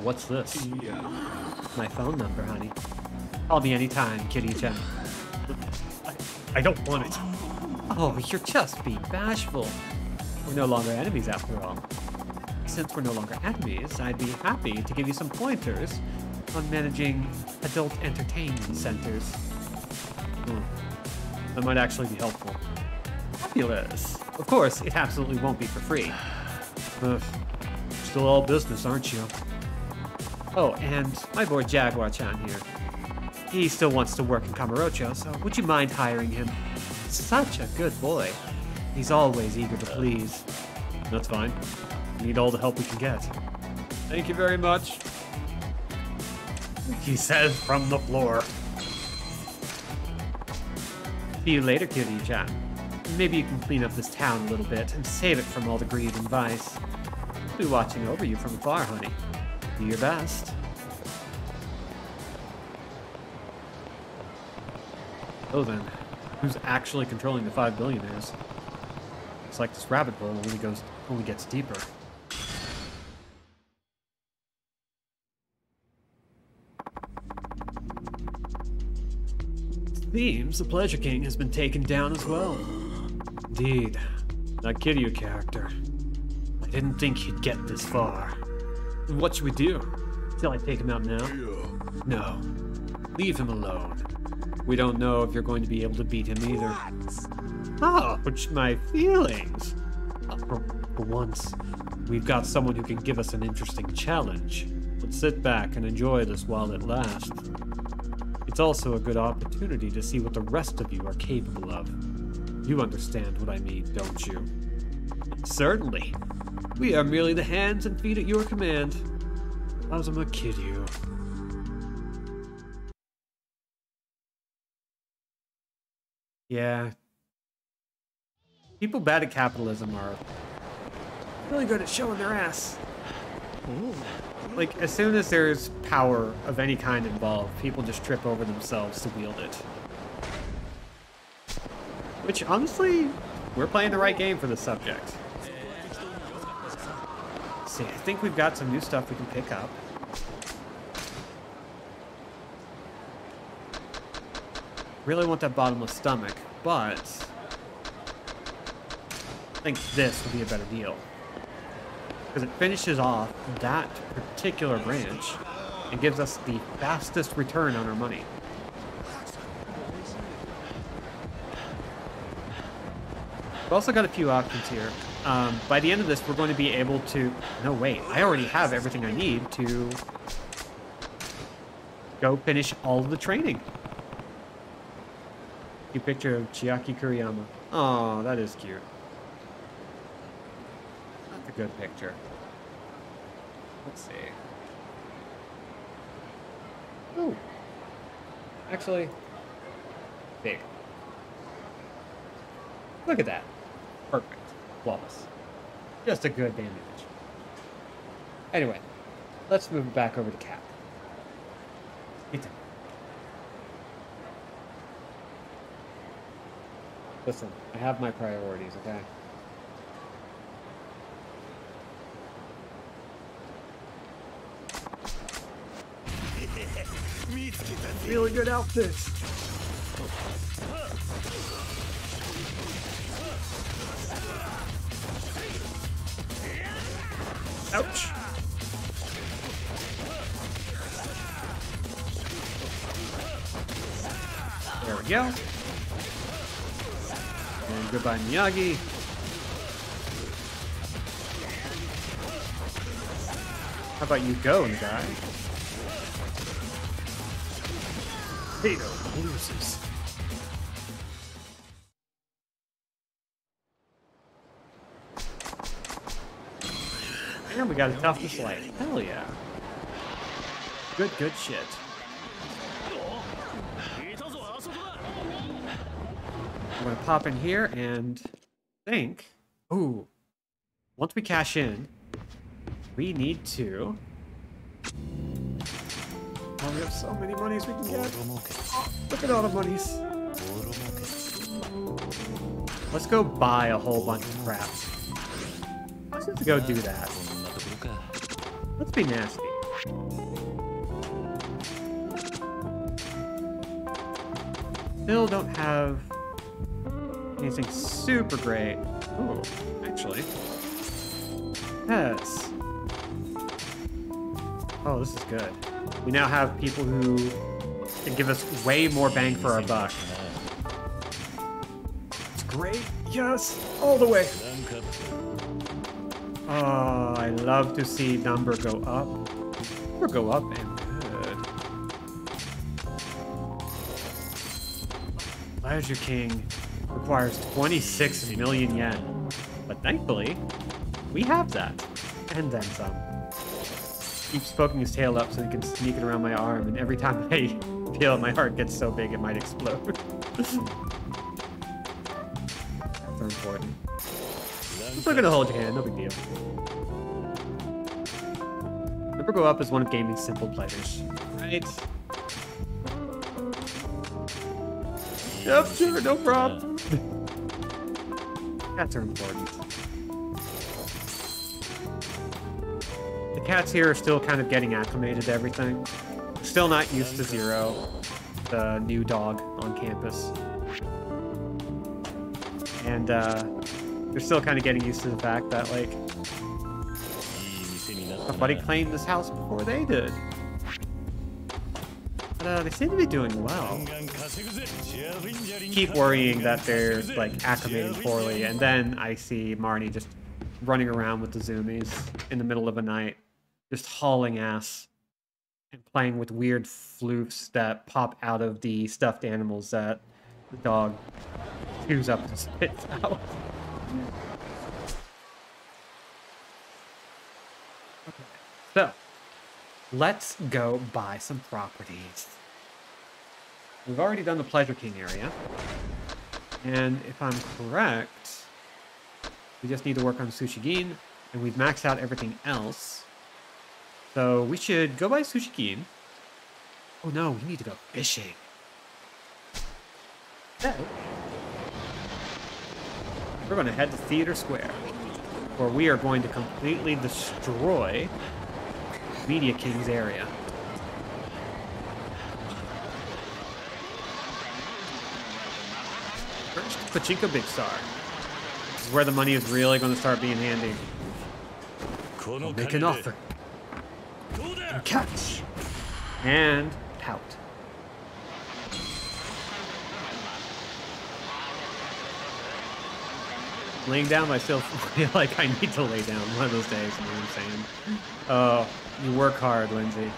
What's this? My phone number, honey. Call me anytime, Kitty-chan. I don't want it. Oh, you're just being bashful. We're no longer enemies after all. Since we're no longer enemies, I'd be happy to give you some pointers on managing adult entertainment centers. That might actually be helpful. Fabulous. Of course, it absolutely won't be for free. Still all business, aren't you? Oh, and my boy Jaguar-chan here. He still wants to work in Kamurocho, so would you mind hiring him? Such a good boy. He's always eager to please. That's fine. We need all the help we can get. Thank you very much. He says from the floor. See you later, Kitty-chan. Maybe you can clean up this town a little bit and save it from all the greed and vice. I'll be watching over you from afar, honey. Do your best. Oh then, who's actually controlling the 5 billionaires? It's like this rabbit hole only gets deeper. Seems the Pleasure King has been taken down as well. Indeed, that Kiryu character. I didn't think he'd get this far. What should we do? Shall I take him out now? No. Leave him alone. We don't know if you're going to be able to beat him either. Ouch, my feelings. For once, we've got someone who can give us an interesting challenge. Let's sit back and enjoy this while it lasts. It's also a good opportunity to see what the rest of you are capable of. You understand what I mean, don't you? Certainly. We are merely the hands and feet at your command. Kazuma Kiryu. Yeah. People bad at capitalism are really good at showing their ass. Like, as soon as there's power of any kind involved, people just trip over themselves to wield it. Which, honestly, we're playing the right game for this subject. Let's see, I think we've got some new stuff we can pick up. Really want that bottomless stomach, but I think this would be a better deal. Because it finishes off that particular branch and gives us the fastest return on our money. We've also got a few options here. By the end of this, we're going to be able to... No, wait. I already have everything I need to go finish all of the training. Cute picture of Chiaki Kuriyama. Oh, that is cute. That's a good picture. Let's see. Oh. Actually, big. Look at that. Perfect. Flawless. Just a good damn image. Anyway, let's move back over to Cap. Listen, I have my priorities, okay? Really good outfits. Ouch. There we go. And goodbye, Miyagi. How about you go, guy? Potato loses. And we got a toughness light. Hell yeah. Good shit. I'm gonna pop in here and think. Ooh. Once we cash in, we need to. Oh, we have so many monies we can get. Oh, look at all the monies. Let's go buy a whole bunch of crap. Let's just go do that. Let's be nasty. Still don't have anything super great. Ooh, actually. Yes. Oh, this is good. We now have people who can give us way more bang for our buck. It's great. Yes, all the way. Oh, I love to see number go up. Or go up and good. Pleasure King requires 26 million yen. But thankfully, we have that. And then some. Keeps poking his tail up so he can sneak it around my arm, and every time I feel it, my heart gets so big it might explode. That's important. I'm still gonna hold your hand, no big deal. Number go up is one of gaming's simple pleasures, right? Yep, sure, no problem. Cats are important. The cats here are still kind of getting acclimated to everything. Still not used to Zero, the new dog on campus. And they're still kind of getting used to the fact that, like, somebody claimed this house before they did. But they seem to be doing well. Keep worrying that they're, like, acclimating poorly, and then I see Marnie just running around with the zoomies in the middle of the night, just hauling ass and playing with weird floofs that pop out of the stuffed animals that the dog chews up and spits out. Okay. So, let's go buy some properties. We've already done the Pleasure King area. And if I'm correct, we just need to work on Sushigin, and we've maxed out everything else. So we should go by Sushigin. Oh no, we need to go fishing. So, we're going to head to Theater Square, where we are going to completely destroy Media King's area. First, Pachinko Big Star. This is where the money is really going to start being handy. I'll make an offer. And catch. And pout. Laying down, I still feel like I need to lay down one of those days, you know what I'm saying? Oh, you work hard, Lindsay.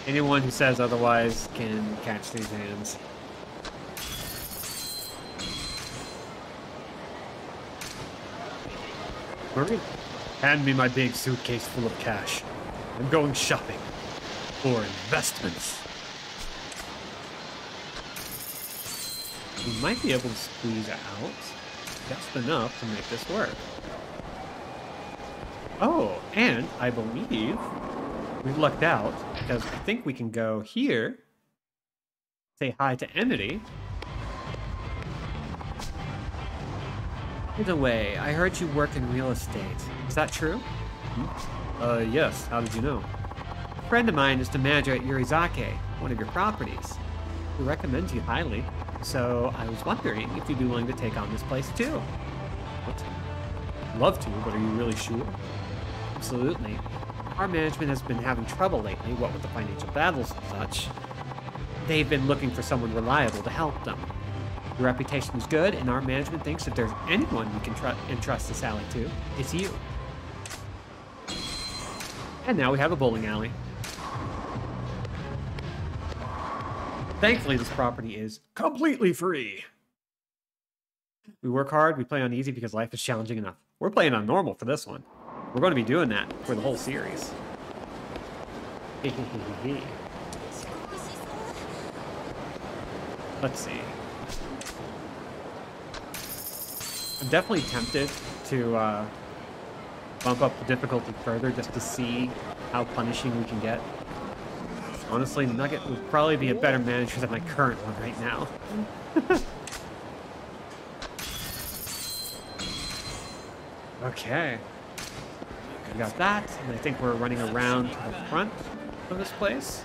Anyone who says otherwise can catch these hands. Hurry. Hand me my big suitcase full of cash. I'm going shopping. For investments. We might be able to squeeze out just enough to make this work. Oh, and I believe we've lucked out because I think we can go here, say hi to Emily. By the way, I heard you work in real estate. Is that true? Yes. How did you know? A friend of mine is the manager at Yurizake, one of your properties. He recommends you highly. So I was wondering if you'd be willing to take on this place too. What? Love to, but are you really sure? Absolutely. Our management has been having trouble lately, what with the financial battles and such. They've been looking for someone reliable to help them. Your reputation is good, and our management thinks if there's anyone we can entrust this alley to, it's you. And now we have a bowling alley. Thankfully, this property is completely free. We work hard, we play on easy because life is challenging enough. We're playing on normal for this one. We're going to be doing that for the whole series. Let's see. I'm definitely tempted to bump up the difficulty further just to see how punishing we can get. Honestly, Nugget would probably be a better manager than my current one right now. Okay. We got that, and I think we're running around to the front of this place.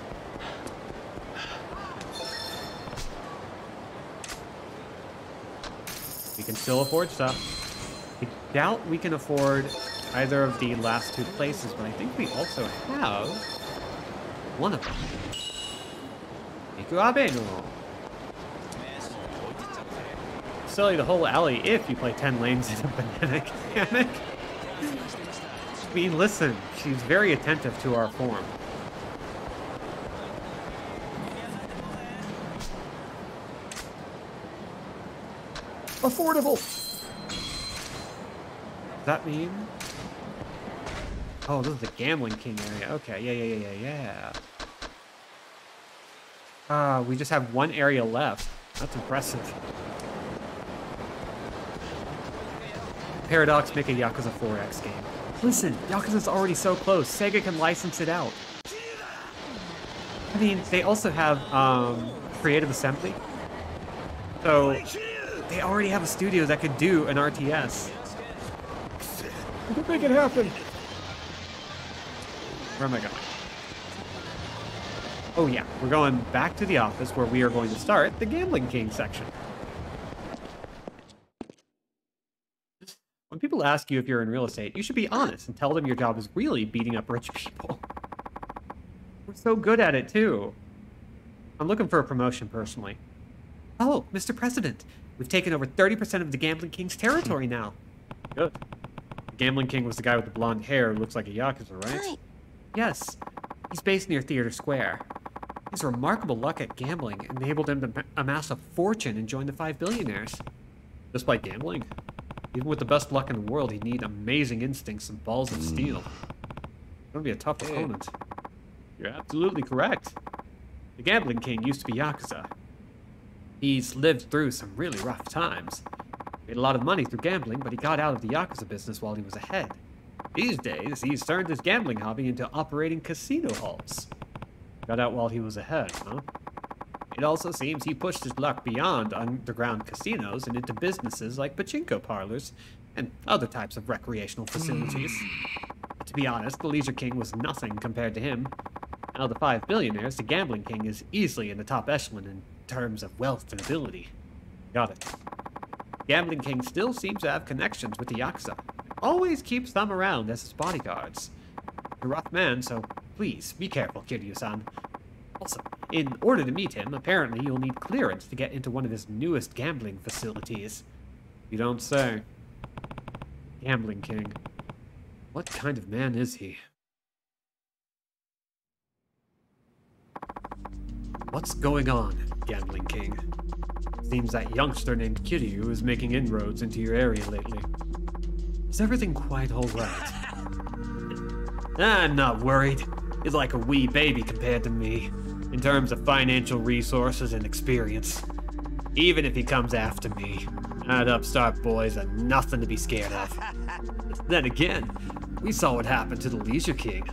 We can still afford stuff. I doubt we can afford either of the last two places, but I think we also have one of them. Ikuabe no. Silly the whole alley if you play 10 lanes in a banana mechanic. I mean, listen, she's very attentive to our form. Affordable! Does that mean? Oh, this is the Gambling King area. Okay, yeah. We just have one area left. That's impressive. Paradox make a Yakuza 4X game. Listen, Yakuza's already so close. Sega can license it out. I mean, they also have Creative Assembly. So they already have a studio that could do an RTS. We can make it happen. Where am I going? Oh yeah, we're going back to the office where we are going to start the Gambling King section. When people ask you if you're in real estate, you should be honest and tell them your job is really beating up rich people. We're so good at it too. I'm looking for a promotion personally. Oh, Mr. President, we've taken over 30% of the Gambling King's territory now. Good. The Gambling King was the guy with the blonde hair who looks like a Yakuza, right? Hi. Yes. He's based near Theater Square. His remarkable luck at gambling enabled him to amass a fortune and join the 5 billionaires. Just by gambling? Even with the best luck in the world, he'd need amazing instincts and balls of steel. It's gonna be a tough opponent. You're absolutely correct. The Gambling King used to be Yakuza. He's lived through some really rough times. Made a lot of money through gambling, but he got out of the Yakuza business while he was ahead. These days, he's turned his gambling hobby into operating casino halls. Got out while he was ahead, huh? It also seems he pushed his luck beyond underground casinos and into businesses like pachinko parlors and other types of recreational facilities. But to be honest, the Leisure King was nothing compared to him. Out of the 5 billionaires, the Gambling King is easily in the top echelon in terms of wealth and ability. Got it. Gambling King still seems to have connections with the Yakuza. Always keeps them around as his bodyguards. He's a rough man, so please be careful, Kiryu-san. Also, in order to meet him, apparently you'll need clearance to get into one of his newest gambling facilities. You don't say. Gambling King. What kind of man is he? What's going on, Gambling King? Seems that youngster named Kiryu is making inroads into your area lately. Is everything quite alright? I'm not worried. He's like a wee baby compared to me, in terms of financial resources and experience. Even if he comes after me, that upstart boy's a nothing to be scared of. Then again, we saw what happened to the Leisure King.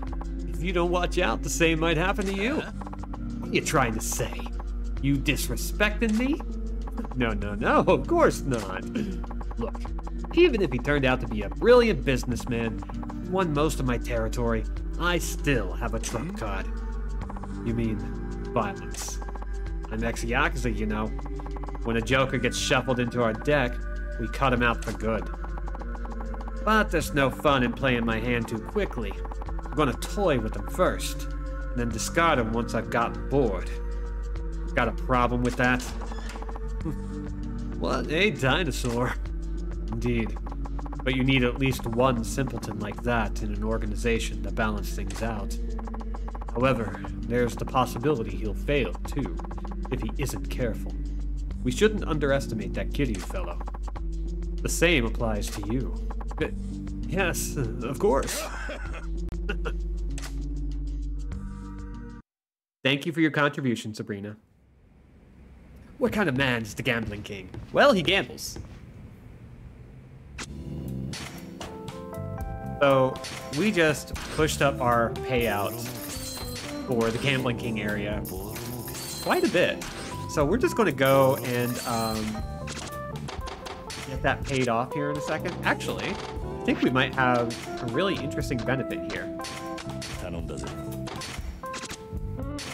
If you don't watch out, the same might happen to you. What are you trying to say? You disrespecting me? No, of course not. Look, even if he turned out to be a brilliant businessman, won most of my territory, I still have a trump card. You mean violence? I'm ex-Yakuza, you know. When a joker gets shuffled into our deck, we cut him out for good. But there's no fun in playing my hand too quickly. I'm gonna toy with him first, and then discard him once I've gotten bored. Got a problem with that? What a dinosaur. Indeed. But you need at least one simpleton like that in an organization to balance things out. However, there's the possibility he'll fail, too, if he isn't careful. We shouldn't underestimate that Kiryu fellow. The same applies to you. But, yes, of course. Thank you for your contribution, Sabrina. What kind of man is the gambling king? Well, he gambles. So, we just pushed up our payout for the Gambling King area quite a bit. So we're just going to go and get that paid off here in a second. Actually, I think we might have a really interesting benefit here.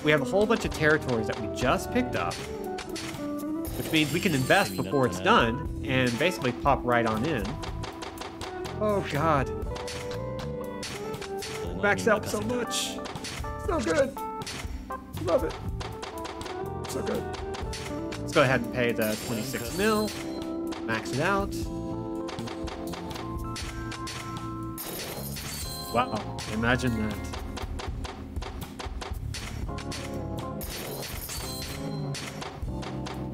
We have a whole bunch of territories that we just picked up, which means we can invest before it's done and basically pop right on in. Oh god. Maxed out so much. So good. Love it. So good. Let's go ahead and pay the 26 mil. Max it out. Wow, imagine that.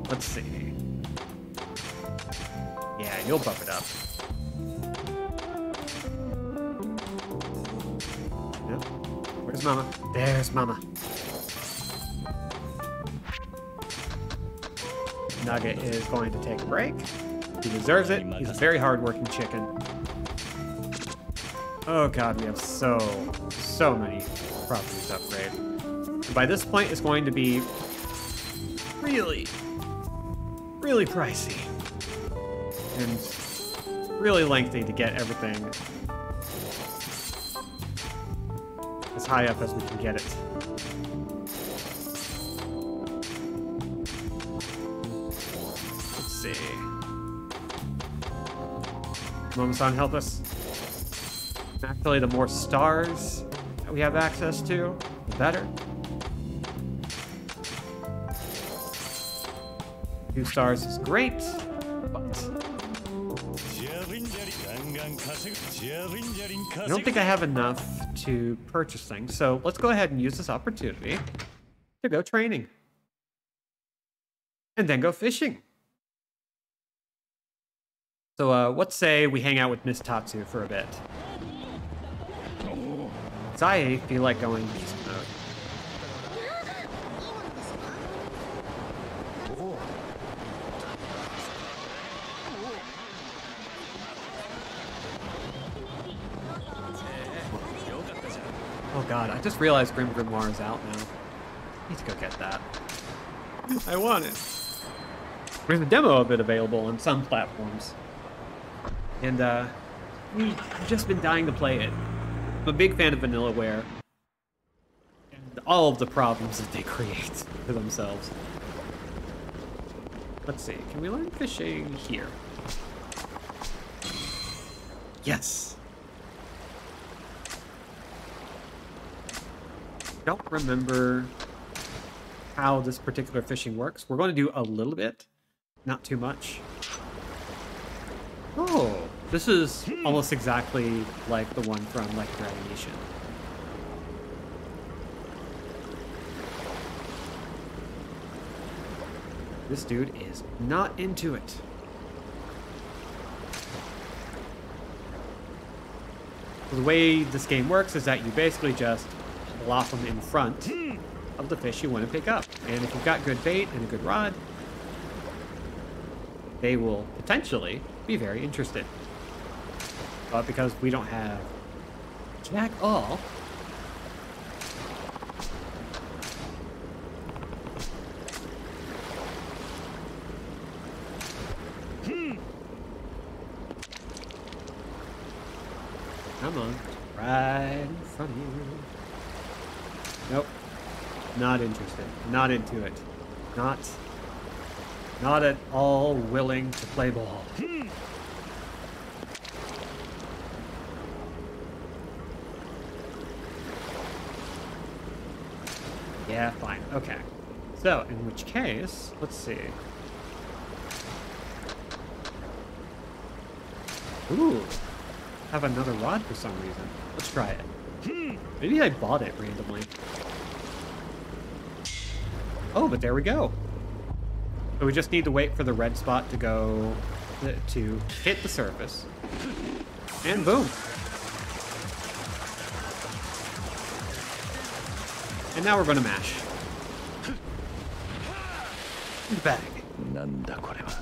Let's see. Yeah, you'll bump it up. Yep. Where's Mama? There's Mama. Nugget is going to take a break. He deserves it. He's a very hard-working chicken. Oh god, we have so many properties to upgrade. And by this point, it's going to be really pricey. And really lengthy to get everything as high up as we can get it. Let's see. Momo-san, help us. Actually, the more stars that we have access to, the better. 2 stars is great, but I don't think I have enough to purchase things, so let's go ahead and use this opportunity to go training. And then go fishing. So let's say we hang out with Miss Tatsu for a bit. Because I feel like going beast mode. Oh god, I just realized Grim Grimoire is out now. I need to go get that. I want it. There's a demo of it available on some platforms. And I've just been dying to play it. I'm a big fan of Vanillaware. And all of the problems that they create for themselves. Let's see, can we learn fishing here? Yes! Don't remember how this particular fishing works. We're going to do a little bit, not too much. Oh, this is almost exactly like the one from like Dragon Nation. This dude is not into it. The way this game works is that you basically just plop them in front of the fish you want to pick up. And if you've got good bait and a good rod, they will potentially be very interested. But because we don't have jack all, come on, right in front of you. Nope. Not interested. Not into it. Not at all willing to play ball. Yeah, fine. Okay. So, in which case, let's see. Ooh. Have another rod for some reason. Let's try it. Maybe I bought it randomly. Oh, but there we go. So we just need to wait for the red spot to go to hit the surface. And boom. And now we're going to mash. In the bag.
なんだこれは。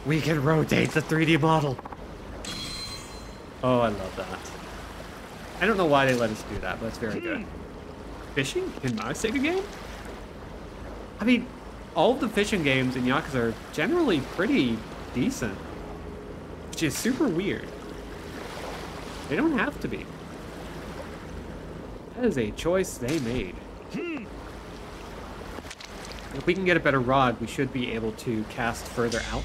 We can rotate the 3D model. Oh, I love that. I don't know why they let us do that, but it's very good. Fishing in my Sega game? I mean, all of the fishing games in Yakuza are generally pretty decent. Which is super weird. They don't have to be. That is a choice they made. If we can get a better rod, we should be able to cast further out,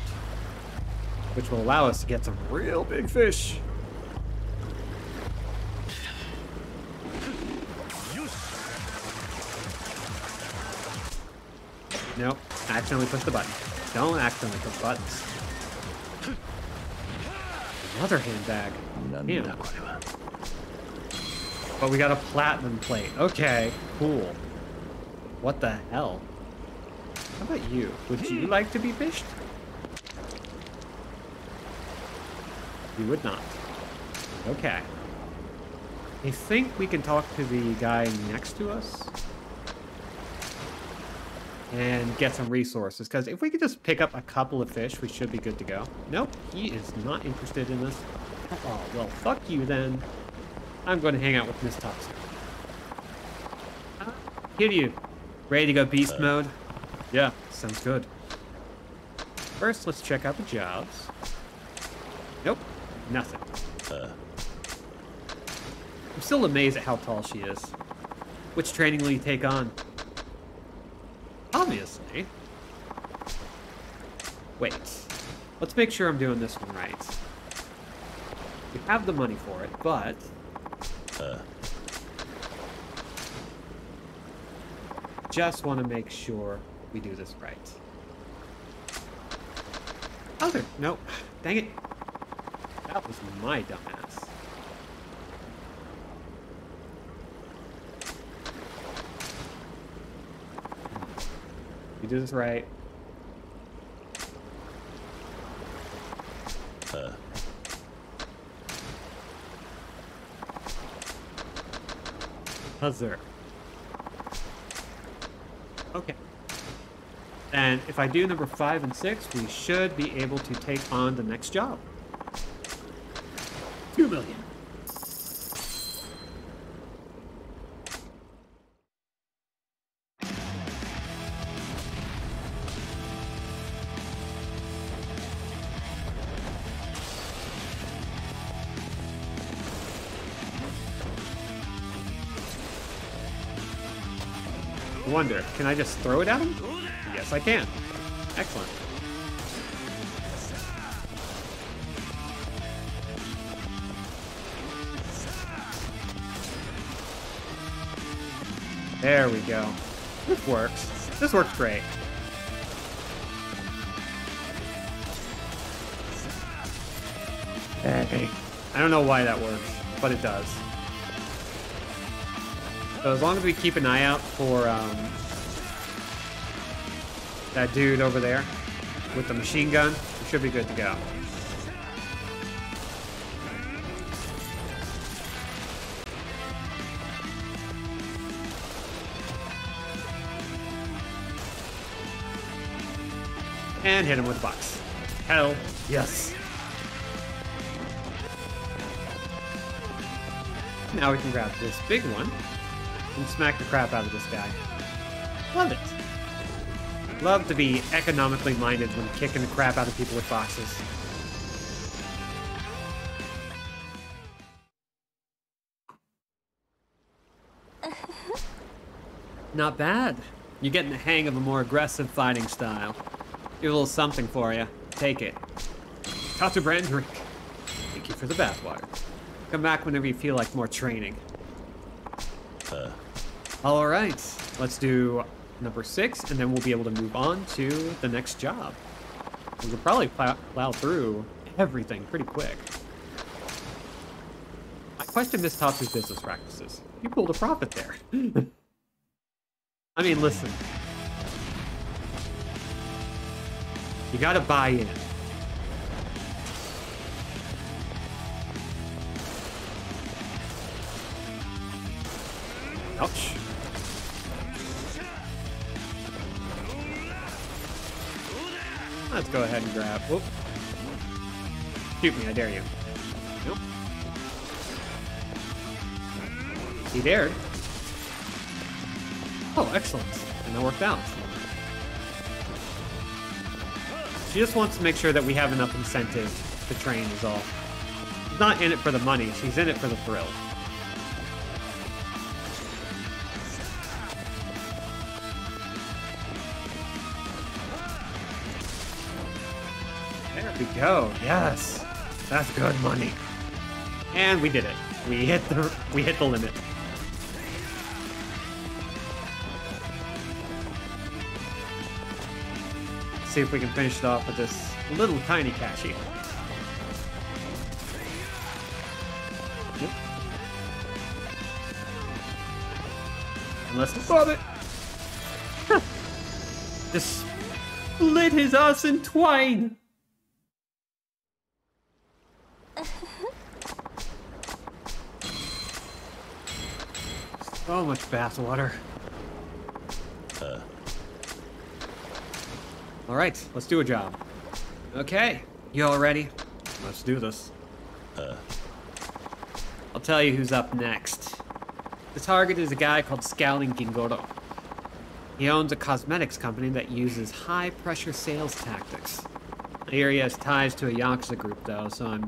which will allow us to get some real big fish. Nope, accidentally push the button. Don't accidentally push buttons. Another handbag.
なんだ
Damn.
これは。
But we got a platinum plate. Okay, cool. What the hell? How about you? Would you like to be fished? You would not. Okay. I think we can talk to the guy next to us and get some resources, because if we could just pick up a couple of fish, we should be good to go. Nope, he is not interested in this. Oh, well, fuck you then. I'm going to hang out with Miss Tatsu. Here you. Ready to go beast mode? Yeah, sounds good. First, let's check out the jobs. Nope, nothing. I'm still amazed at how tall she is. Which training will you take on? Obviously. Wait. Let's make sure I'm doing this one right. We have the money for it, but... just want to make sure we do this right. Other... Nope. Dang it. That was my dumbass. We do this right. Huzzah. Okay. And if I do number 5 and 6, we should be able to take on the next job. 2 million. I wonder, can I just throw it at him? Yes, I can. Excellent. There we go. This works. This works great. Hey. I don't know why that works, but it does. So as long as we keep an eye out for that dude over there with the machine gun, we should be good to go. And hit him with a box. Hell yes. Now we can grab this big one and smack the crap out of this guy. Love it. Love to be economically minded when kicking the crap out of people with boxes. Not bad. You're getting the hang of a more aggressive fighting style. Here's a little something for you. Take it. Tatsu brand drink. Thank you for the bathwater. Come back whenever you feel like more training. All right, let's do number 6, and then we'll be able to move on to the next job. We could probably plow through everything pretty quick. I question Miss Tatsu's business practices. You pulled a profit there. I mean, listen. You gotta buy in. Ouch. Let's go ahead and grab. Whoop. Shoot me, I dare you. Nope. He dared. Oh, excellent. And that worked out. She just wants to make sure that we have enough incentive to train is all. She's not in it for the money, she's in it for the thrill. There we go. Yes. That's good money. And we did it. We hit the limit. See if we can finish it off with this little tiny cashy. Yep. And let's above it. Just split his ass in twain. So much bathwater. All right, let's do a job. Okay, you all ready? Let's do this. I'll tell you who's up next. The target is a guy called Scowling Gingoro. He owns a cosmetics company that uses high-pressure sales tactics. I hear he has ties to a Yakuza group, though, so I've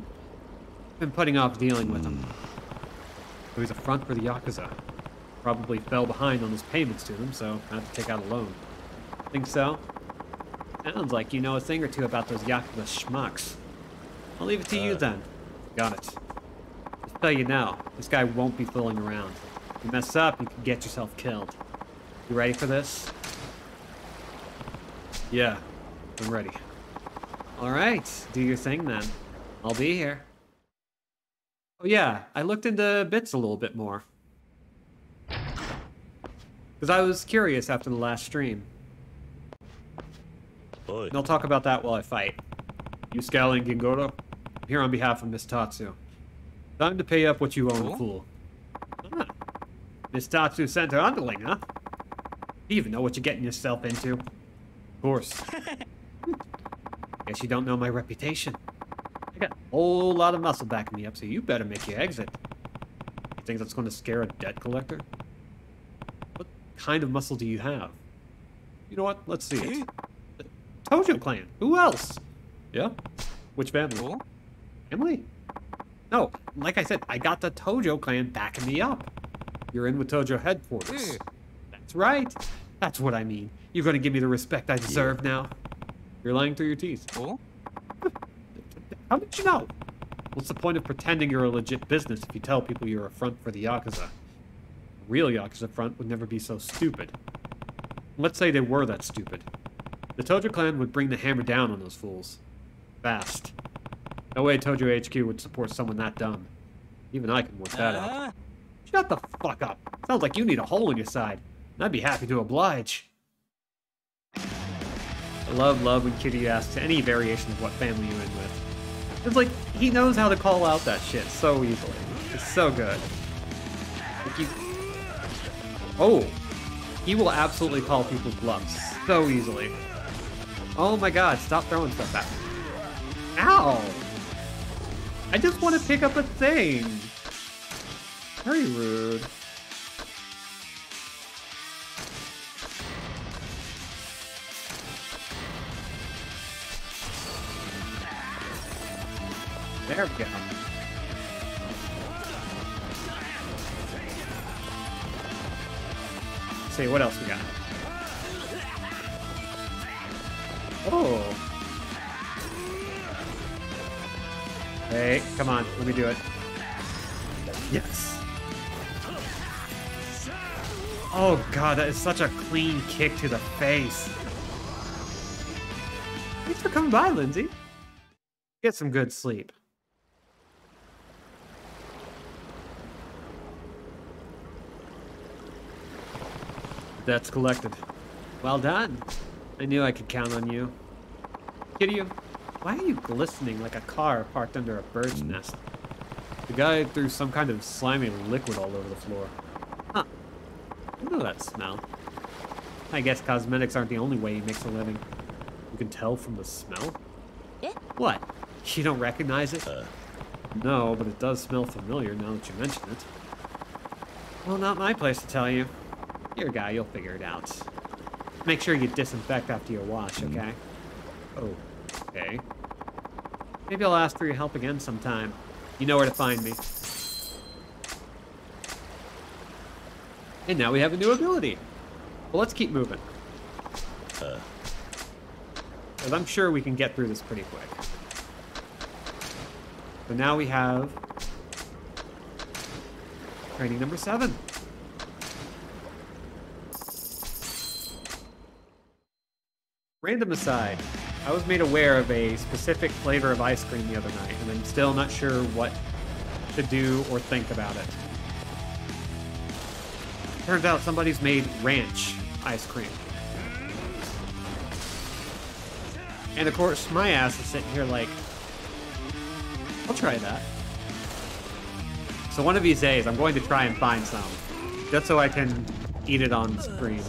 been putting off dealing with him. So he's a front for the Yakuza. Probably fell behind on his payments to them, so I have to take out a loan. Think so? Sounds like you know a thing or two about those Yakuza schmucks. I'll leave it to you then. Got it. Just tell you now, this guy won't be fooling around. If you mess up, you can get yourself killed. You ready for this? Yeah, I'm ready. Alright, do your thing then. I'll be here. Oh yeah, I looked into bits a little bit more. Because I was curious after the last stream. And I'll talk about that while I fight. You Scowling Gingoro? I'm here on behalf of Miss Tatsu. Time to pay up what you owe, fool. Ah, Miss Tatsu sent her underling, huh? Do you even know what you're getting yourself into? Of course. Guess you don't know my reputation. I got a whole lot of muscle backing me up, so you better make your exit. You think that's going to scare a debt collector? What kind of muscle do you have? You know what? Let's see it. The Tojo clan. Who else? Yeah? Which family? Family? No, like I said, I got the Tojo clan backing me up. You're in with Tojo headquarters. That's right. That's what I mean. You're going to give me the respect I deserve now. You're lying through your teeth. How did you know? What's the point of pretending you're a legit business if you tell people you're a front for the Yakuza? A real Yakuza front would never be so stupid. Let's say they were that stupid. The Tojo clan would bring the hammer down on those fools. Fast. No way Tojo HQ would support someone that dumb. Even I can work that out. Shut the fuck up. Sounds like you need a hole in your side. And I'd be happy to oblige. I love when Kitty asks any variation of what family you're in with. It's like, he knows how to call out that shit so easily. It's so good. Like oh! He will absolutely call people bluffs so easily. Oh my god, stop throwing stuff at me. Ow! I just want to pick up a thing. Very rude. There we go. Let's see, what else we got? Oh. Hey, come on, let me do it. Yes. Oh god, that is such a clean kick to the face. Thanks for coming by, Lindsay. Get some good sleep. Debt's collected. Well done. I knew I could count on you. Kiryu, why are you glistening like a car parked under a bird's nest? The guy threw some kind of slimy liquid all over the floor. Huh. know that smell. I guess cosmetics aren't the only way he makes a living. You can tell from the smell?
Eh?
What? You don't recognize it? No, but it does smell familiar now that you mention it. Well, not my place to tell you. You're a guy, you'll figure it out. Make sure you disinfect after your wash, okay? Oh, okay. Maybe I'll ask for your help again sometime. You know where to find me. And now we have a new ability. Well, let's keep moving. Because I'm sure we can get through this pretty quick. So now we have training number 7. Random aside, I was made aware of a specific flavor of ice cream the other night, and I'm still not sure what to do or think about it. Turns out somebody's made ranch ice cream. And of course, my ass is sitting here like, I'll try that. So one of these days, I'm going to try and find some, just so I can eat it on screen.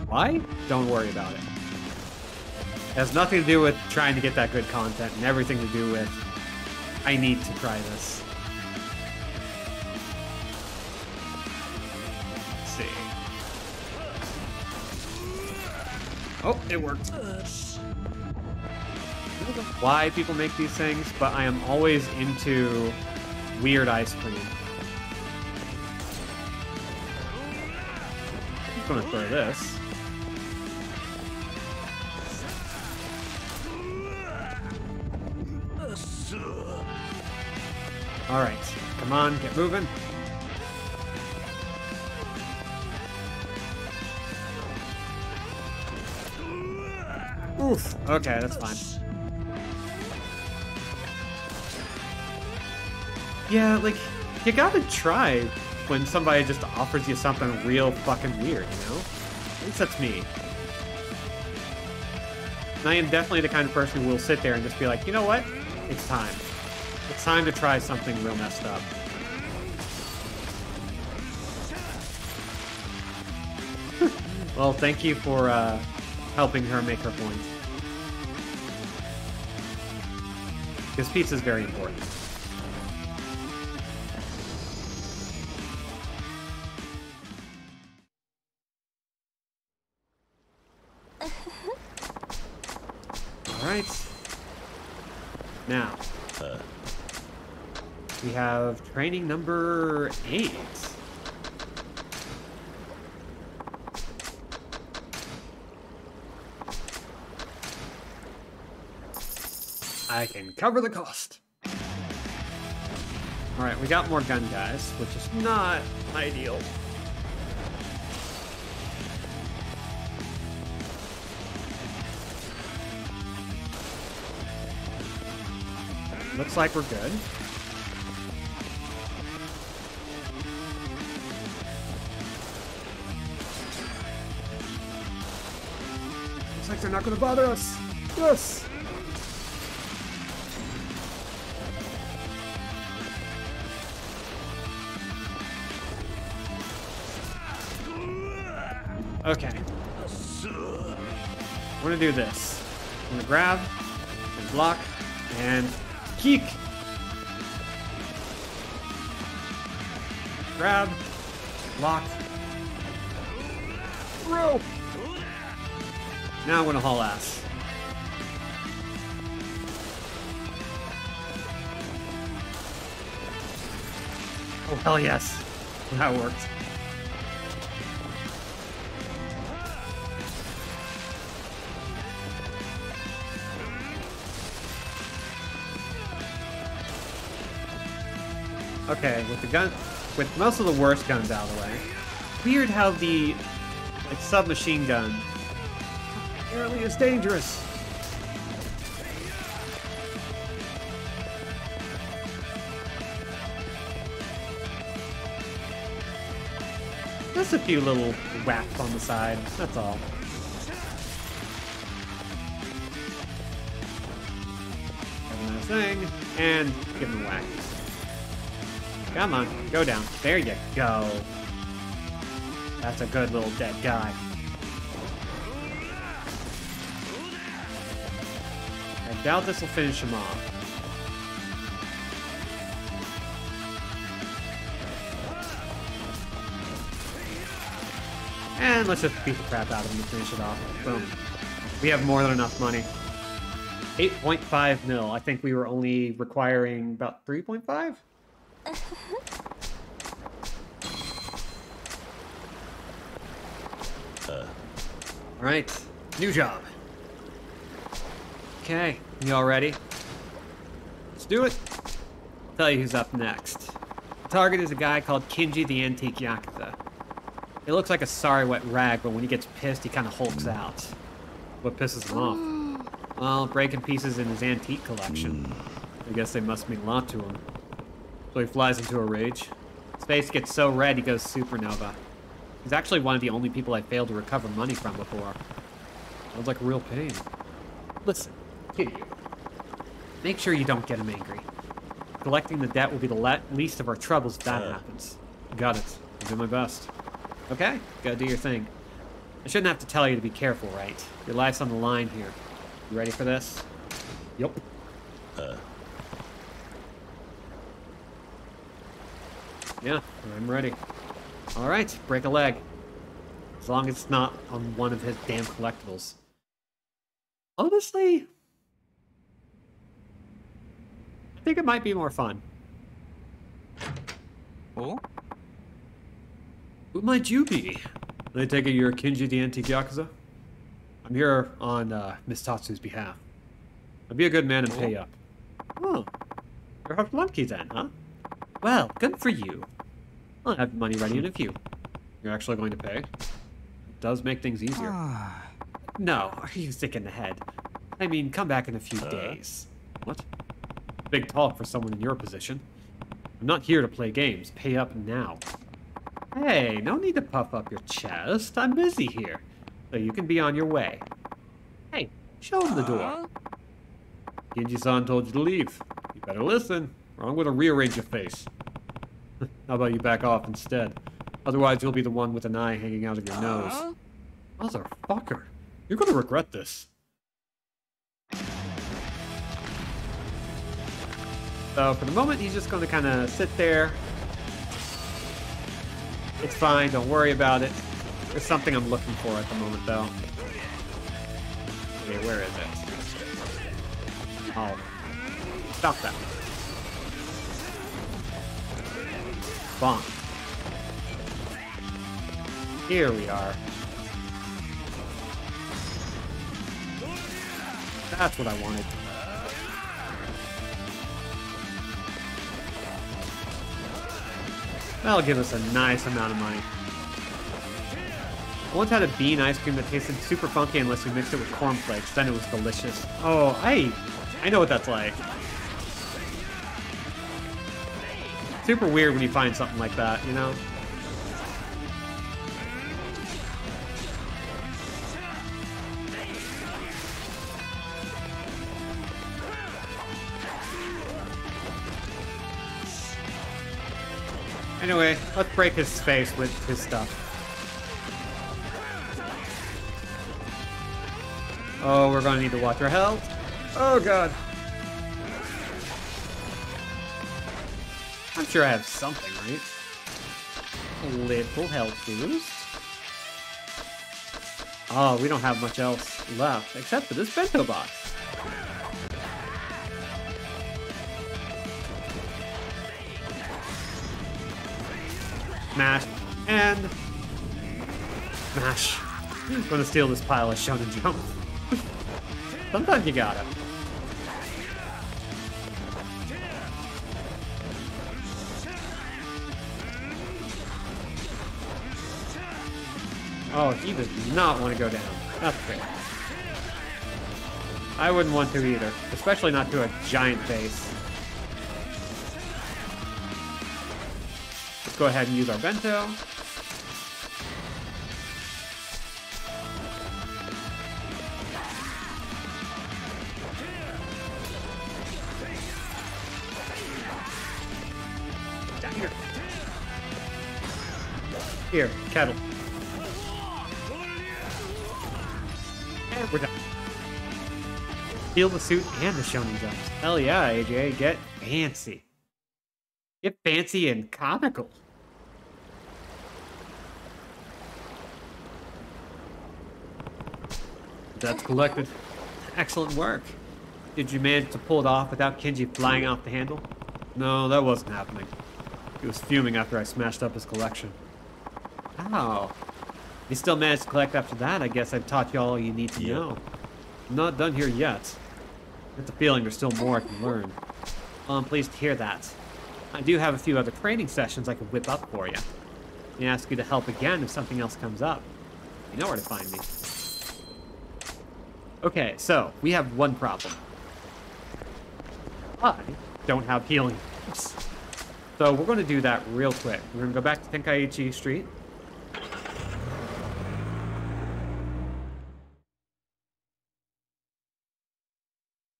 Why? Don't worry about it. It has nothing to do with trying to get that good content, and everything to do with, I need to try this. Let's see. Oh, it worked. I don't know why people make these things, but I am always into weird ice cream. I'm just gonna throw this. Alright, come on, get moving. Oof, okay, that's fine. Yeah, like, you gotta try when somebody just offers you something real fucking weird, you know? At least that's me. And I am definitely the kind of person who will sit there and just be like, you know what? It's time. It's time to try something real messed up. Well, thank you for helping her make her point. Because pizza's very important. Alright. Now. We have training number 8. I can cover the cost. Alright, we got more gun guys, which is not ideal. Looks like we're good. Looks like they're not going to bother us. Yes! Okay. I'm gonna do this. I'm gonna grab, and block, and kick. Grab, block, throw. Now I'm gonna haul ass. Oh hell yes, that worked. Okay, with most of the worst guns out of the way. Weird how the submachine gun apparently is dangerous. Just a few little whacks on the side, that's all. Have a nice thing, and give him a whack. Come on, go down. There you go. That's a good little dead guy. I doubt this will finish him off. And let's just beat the crap out of him to finish it off. Boom. We have more than enough money. 8.5 mil. I think we were only requiring about 3.5? Alright. New job. Okay. You all ready? Let's do it. I'll tell you who's up next. The target is a guy called Kinji the Antique Yakuza. He looks like a sorry wet rag, but when he gets pissed, he kind of hulks out. What pisses him off? Well, breaking pieces in his antique collection. I guess they must mean a lot to him. So he flies into a rage. His face gets so red he goes supernova. He's actually one of the only people I failed to recover money from before. Sounds like a real pain. Listen, kid you. Make sure you don't get him angry. Collecting the debt will be the least of our troubles if that happens. Got it. I'll do my best. Okay, gotta do your thing. I shouldn't have to tell you to be careful, right? Your life's on the line here. You ready for this? Yup. Yeah, I'm ready. Alright, break a leg. As long as it's not on one of his damn collectibles. Honestly, I think it might be more fun.
Oh?
Who might you be? I take it you're Kinji the Antique Yakuza? I'm here on Miss Tatsu's behalf. I'll be a good man and pay up. Oh, you're lucky then, huh? Well, good for you. I'll have money ready in a few. You're actually going to pay? It does make things easier. No, are you sick in the head? I mean, come back in a few days. What? Big talk for someone in your position. I'm not here to play games. Pay up now. Hey, no need to puff up your chest. I'm busy here, so you can be on your way. Hey, show him the door. Genji-san told you to leave. You better listen, or I'm going to rearrange your face. How about you back off instead? Otherwise, you'll be the one with an eye hanging out of your nose. Motherfucker. You're going to regret this. So, for the moment, he's just going to kind of sit there. It's fine, don't worry about it. There's something I'm looking for at the moment, though. Okay, where is it? Oh. Stop that. Bonk. Here we are. That's what I wanted. That'll give us a nice amount of money. I once had a bean ice cream that tasted super funky unless you mixed it with cornflakes. Then it was delicious. Oh, I know what that's like. Super weird when you find something like that, you know? Anyway, let's break his face with his stuff. Oh, we're gonna need to watch our health. Oh god. I'm sure I have something, right? A little health boost. Oh, we don't have much else left, except for this bento box. Smash, and smash. I'm gonna steal this pile of shonen jump. Sometimes you gotta. Oh, he does not want to go down. That's great. I wouldn't want to either, especially not to a giant face. Let's go ahead and use our bento. Down here. Here, kettle. And we're done. Feel the suit and the shonen jumps. Hell yeah, AJ. Get fancy. Get fancy and comical. That's collected. Excellent work. Did you manage to pull it off without Kenji flying off the handle? No, that wasn't happening. He was fuming after I smashed up his collection. Wow. You still managed to collect after that. I guess I've taught you all you need to know. I'm not done here yet. I get the feeling there's still more I can learn. Well, I'm pleased to hear that. I do have a few other training sessions I can whip up for you. I ask you to help again if something else comes up. You know where to find me. Okay, so we have one problem. I don't have healing items. So we're going to do that real quick. We're going to go back to Tenkaichi Street.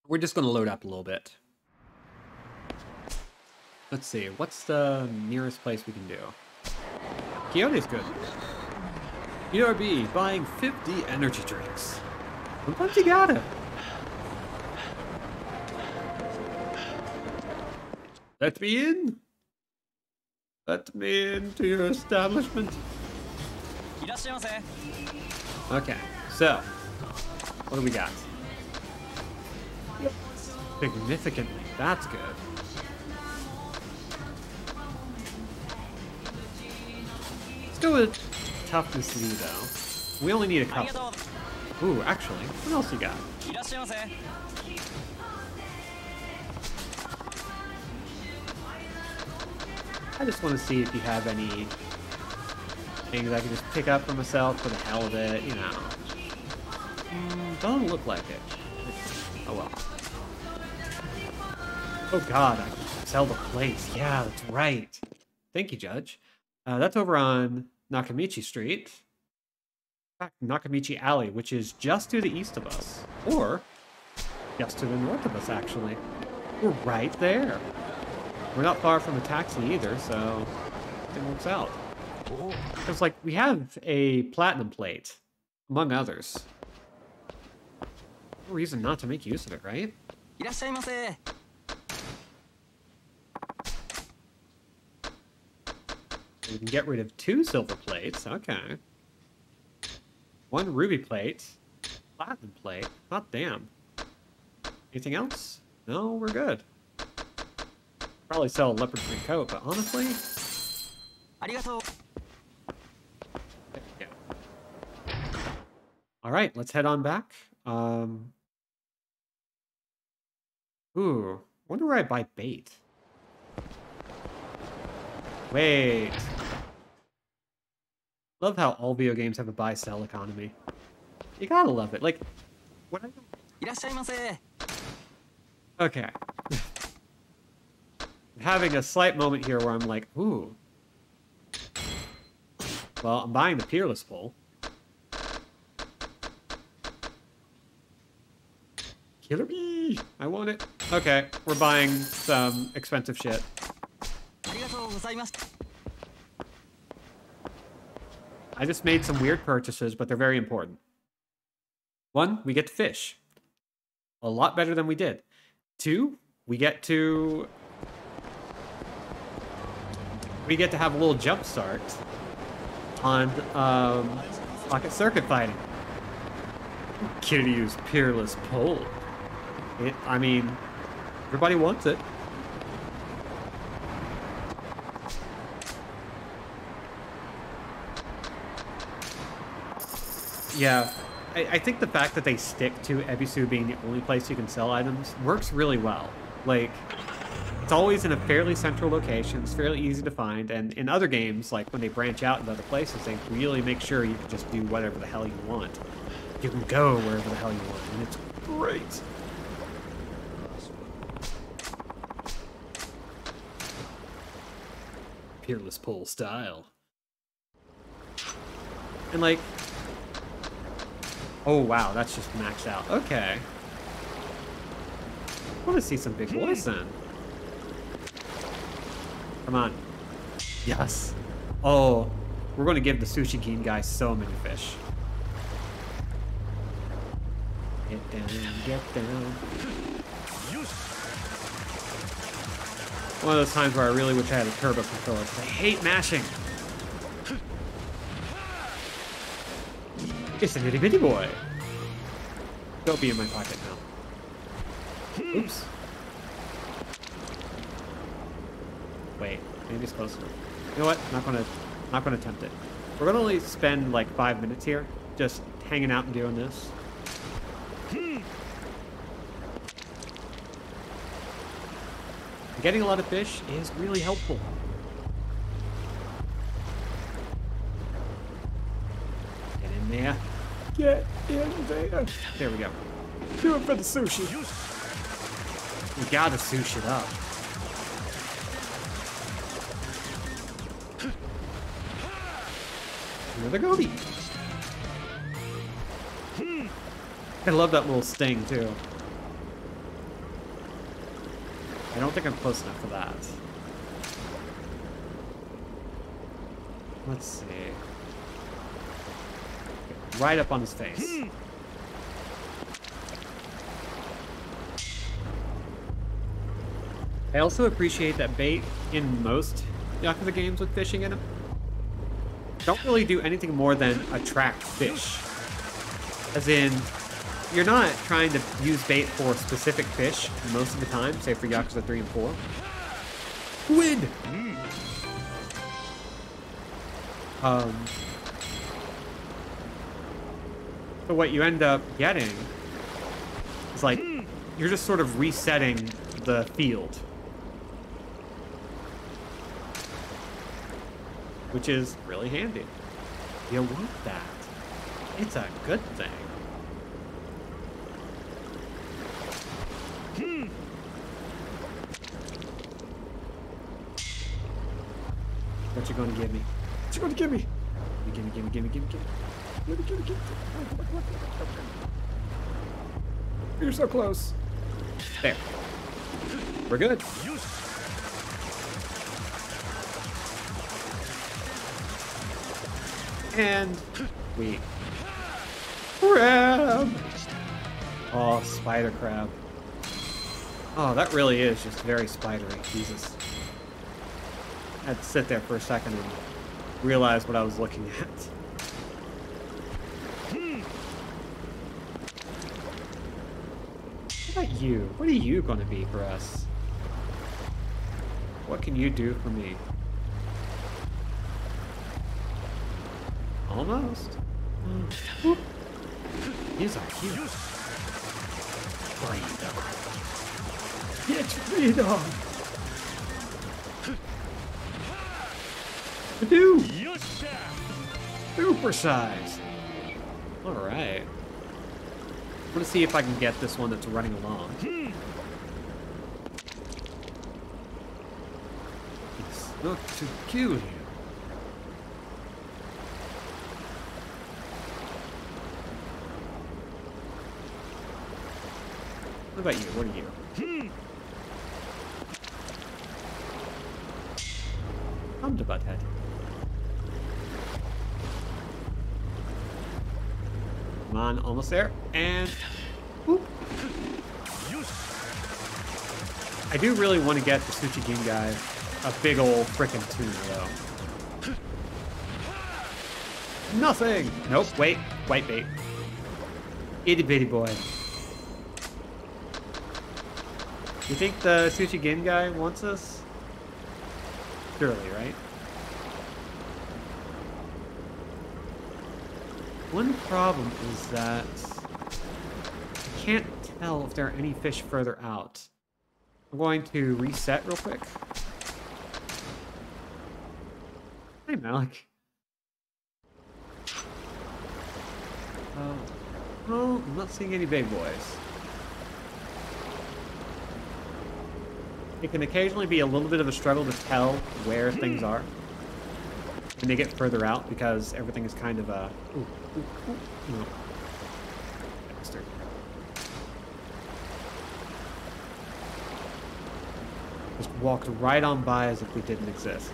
We're just going to load up a little bit. Let's see, what's the nearest place we can do? Kyoto's good. ERB, buying 50 energy drinks. Sometimes you gotta. Let me in. Let me into your establishment. Okay, so what do we got? Significantly, that's good. Let's go with toughness Z though. We only need a couple. Ooh, actually, what else you got? I just want to see if you have any things I can just pick up for myself for the hell of it, you know. Doesn't look like it. Oh well. Oh god, I can sell the plates. Yeah, that's right. Thank you, Judge. That's over on Nakamichi Street. In fact, Nakamichi Alley, which is just to the east of us. Or just to the north of us, actually. We're right there. We're not far from a taxi either, so it works out. It's like we have a platinum plate, among others. No reason not to make use of it, right? We can get rid of 2 silver plates. Okay. 1 ruby plate. Platinum plate. Hot damn. Anything else? No, we're good. Probably sell a leopard print coat, but honestly... Yeah. Alright, let's head on back. Ooh, wonder where I buy bait. Wait. Love how all video games have a buy-sell economy. You gotta love it. Like, what I don't... Okay. Having a slight moment here where I'm like, ooh. Well, I'm buying the Peerless Pole. Killer Bee! I want it. Okay, we're buying some expensive shit. I just made some weird purchases, but they're very important. 1, we get to fish. A lot better than we did. 2, we get to have a little jump start on Pocket Circuit fighting. Kiryu's Peerless Pole. I mean, everybody wants it. Yeah, I think the fact that they stick to Ebisu being the only place you can sell items works really well. Like, it's always in a fairly central location, it's fairly easy to find, and in other games, like when they branch out into other places, they really make sure you can just do whatever the hell you want. You can go wherever the hell you want, and it's great. Peerless Pole style. And like... Oh wow, that's just maxed out. Okay. I want to see some big boys then. Come on. Yes. Oh, we're going to give the Sushi King guy so many fish. Get down, get down. One of those times where I really wish I had a turbo controller, because I hate mashing. It's an itty bitty boy. Don't be in my pocket now. Oops. Wait, maybe it's close enough. You know what? Not gonna attempt it. We're gonna only spend like 5 minutes here, just hanging out and doing this. Getting a lot of fish is really helpful. Get in there. Get in there. There we go. Do it for the sushi. We gotta sushi it up. Another goby. I love that little sting too. I don't think I'm close enough for that. Let's see. Right up on his face. I also appreciate that bait in most Yakuza games with fishing in them don't really do anything more than attract fish. As in, you're not trying to use bait for specific fish most of the time, say for Yakuza 3 and 4. Win! So what you end up getting is like, you're just sort of resetting the field. Which is really handy. You want that. It's a good thing. What you gonna give me? What you gonna give me? Gimme. Gimme. You're so close. There. We're good. And we crab. Oh, spider crab. Oh, that really is just very spidery. Jesus. I had to sit there for a second and realize what I was looking at. What about you? What are you going to be for us? What can you do for me? Almost. These are cute. Freedom. Get freedom. Do. Super size. All right. I'm gonna see if I can get this one that's running along. It's not too cute here. What about you? What are you? I'm the butthead. Come on, almost there. And whoop. I do really want to get the Tsuchigin guy a big old frickin' tuna, though. Nothing! Nope, wait. White bait. Itty bitty boy. You think the Tsuchigin guy wants us? Surely, right? One problem is that I can't tell if there are any fish further out. I'm going to reset real quick. Hey, Malik. No, I'm not seeing any big boys. It can occasionally be a little bit of a struggle to tell where things are when they get further out because everything is kind of a... No. Bastard. Just walked right on by as if we didn't exist.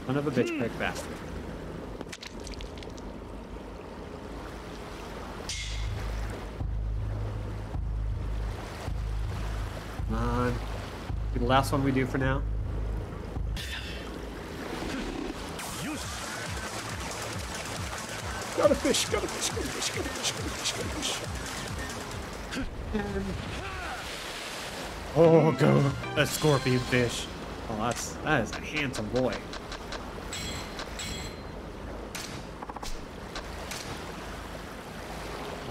Son of a bitch prick bastard. last one we do for now.
Got a fish, got a fish, got a fish, got a fish, got a fish, got a fish.
And... oh, go a scorpion fish. Oh, that is a handsome boy.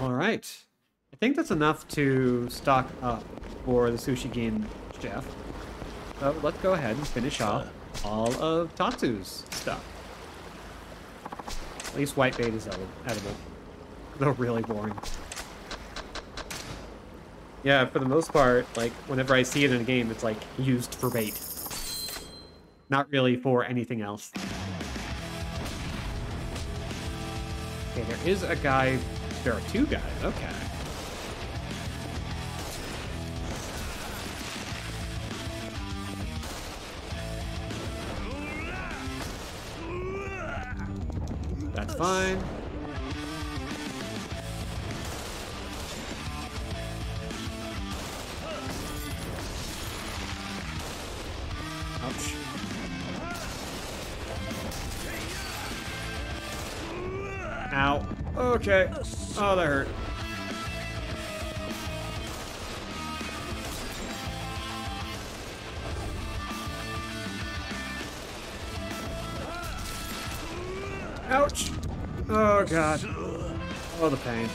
All right, I think that's enough to stock up for the Sushi Game Chef. So let's go ahead and finish off all of Tatsu's stuff. At least white bait is edible, though really boring. Yeah, for the most part, like, whenever I see it in a game, it's, like, used for bait. Not really for anything else. Okay, there is a guy... there are two guys, okay. That's fine. Ouch. Ow. Okay. Oh, that hurt. Ouch. Oh, God. Oh, the pain. I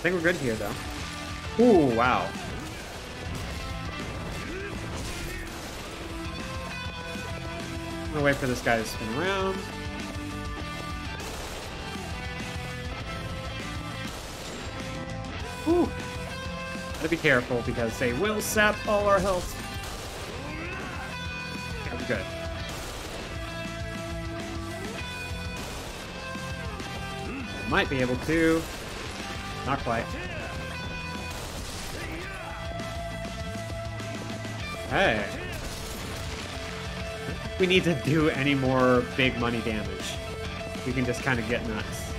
think we're good here, though. Ooh, wow. I'm gonna wait for this guy to spin around. Ooh. Gotta be careful because they will sap all our health. Okay, we're good. Might be able to. Not quite. Hey. We need to do any more big money damage. We can just kind of get nuts.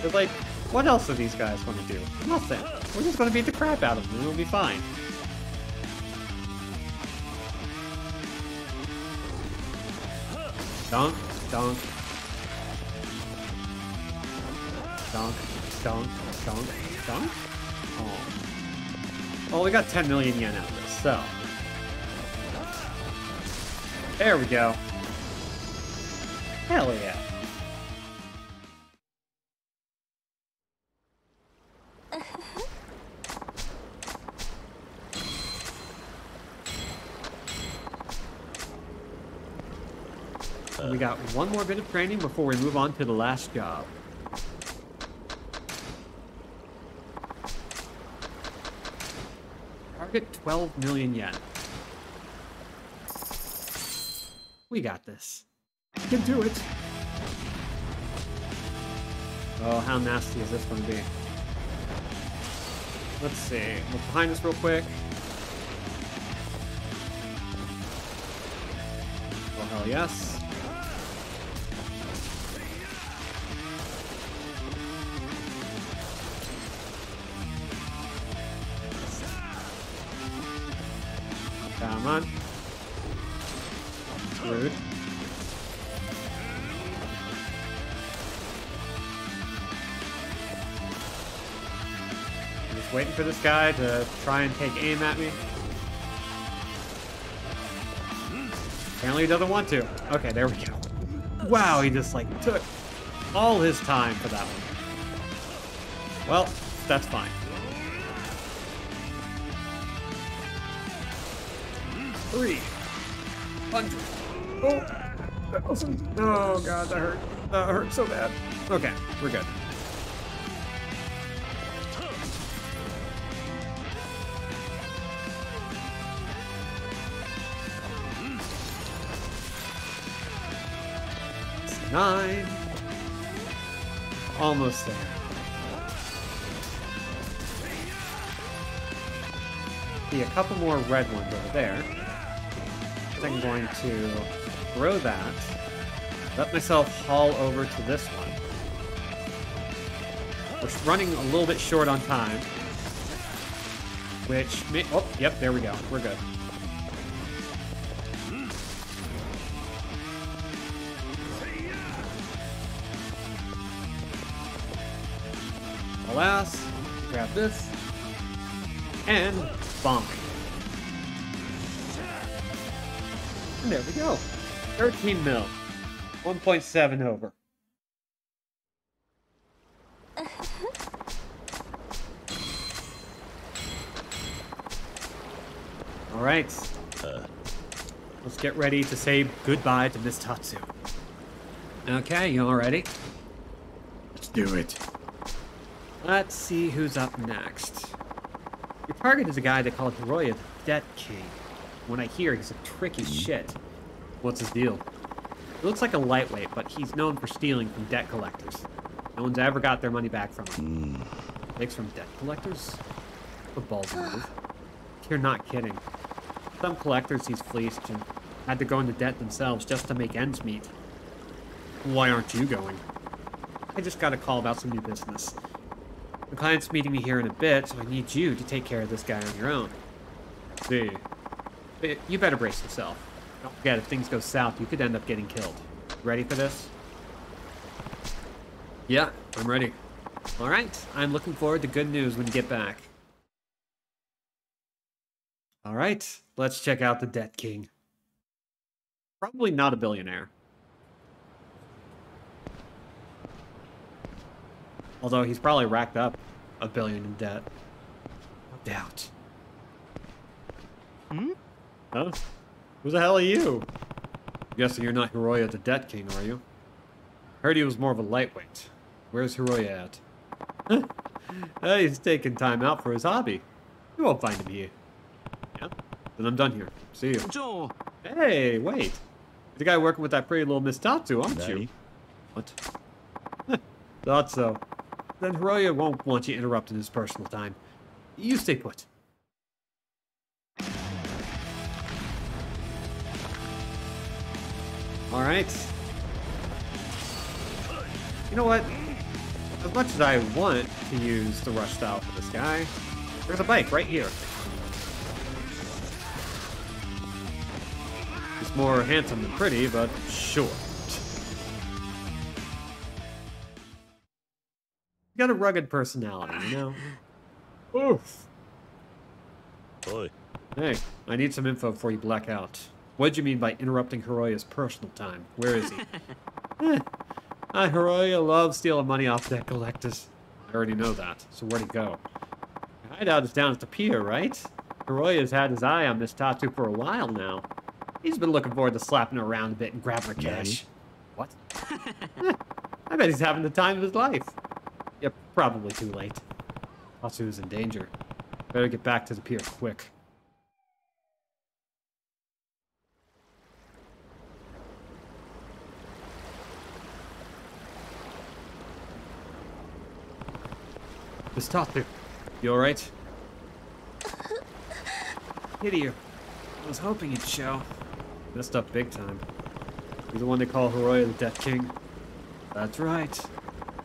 But like, what else do these guys want to do? Nothing. We're just going to beat the crap out of them and it'll be fine. Dunk, dunk. Dunk, dunk, dunk, dunk. Oh. Well, we got 10 million yen out of this, so. There we go. Hell yeah. We got one more bit of training before we move on to the last job. Target 12 million yen. We got this. We can do it. Oh, how nasty is this going to be? Let's see. Look behind us real quick. Oh, hell yes. Come on. Rude. I'm just waiting for this guy to try and take aim at me. Apparently he doesn't want to. Okay, there we go. Wow, he just like took all his time for that one. Well, that's fine. $300. Oh, that wasn't. Oh god, that hurt. That hurt so bad. Okay, we're good. It's 9. Almost there. See a couple more red ones over there. I'm going to throw that. Let myself haul over to this one. We're running a little bit short on time. Which may... Oh, yep, there we go. We're good. Alas, grab this, and bonk. And there we go. 13 mil. 1.7 over. All right. Let's get ready to say goodbye to Miss Tatsu. Okay, you all ready? Let's do it. Let's see who's up next. Your target is a guy they call Hiroya the Debt King. When I hear he's a tricky shit. What's his deal? He looks like a lightweight, but he's known for stealing from debt collectors. No one's ever got their money back from him. Takes from debt collectors? A ballsy move. You're not kidding. Some collectors he's fleeced and had to go into debt themselves just to make ends meet. Why aren't you going? I just got a call about some new business. The client's meeting me here in a bit, so I need you to take care of this guy on your own. See. You better brace yourself. Don't forget, if things go south, you could end up getting killed. Ready for this? Yeah, I'm ready. Alright, I'm looking forward to good news when you get back. Alright, let's check out the Debt King. Probably not a billionaire. Although he's probably racked up $1 billion in debt. No doubt.
Hmm?
Huh? Who the hell are you? I'm guessing you're not Hiroya the Debt King, are you? Heard he was more of a lightweight. Where's Hiroya at? He's taking time out for his hobby. You won't find him here. Yeah? Then I'm done here. See you.
Joe.
Hey, wait. You're the guy working with that pretty little Miss Tatsu, aren't you? What? Thought so. Then Hiroya won't want you interrupting his personal time. You stay put. Alright. You know what? As much as I want to use the rush style for this guy, there's a bike right here. He's more handsome than pretty, but sure. He's got a rugged personality, you know? Oof.
Boy.
Hey, I need some info before you black out. What'd you mean by interrupting Hiroya's personal time? Where is he? Hiroya loves stealing money off debt collectors. I already know that, so where'd he go? Your hideout is down at the pier, right? Hiroya's had his eye on Miss Tatsu for a while now. He's been looking forward to slapping her around a bit and grabbing her cash. What? I bet he's having the time of his life. You're probably too late. Tatsu's in danger. Better get back to the pier quick. Miss Tatsu, you alright? Pity you. I was hoping you'd show. Messed up big time. You're the one they call Hiroya the Debt King? That's right.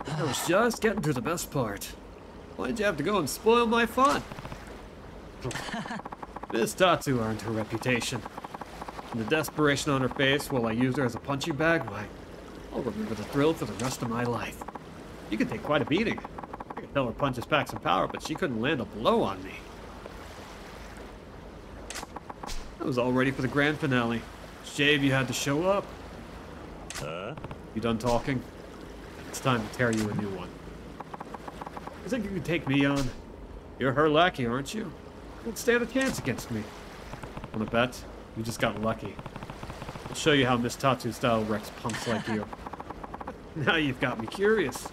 I was just getting to the best part. Why'd you have to go and spoil my fun? Miss Tatsu earned her reputation. And the desperation on her face while I used her as a punching bag, why, I'll remember the thrill for the rest of my life. You can take quite a beating. I could tell her punches packed some power, but she couldn't land a blow on me. I was all ready for the grand finale. Shame you had to show up. You done talking? It's time to tear you a new one. You think you can take me on? You're her lackey, aren't you? You won't stand a chance against me. Wanna bet? You just got lucky. I'll show you how Miss Tatsu style wrecks punks like you. Now you've got me curious.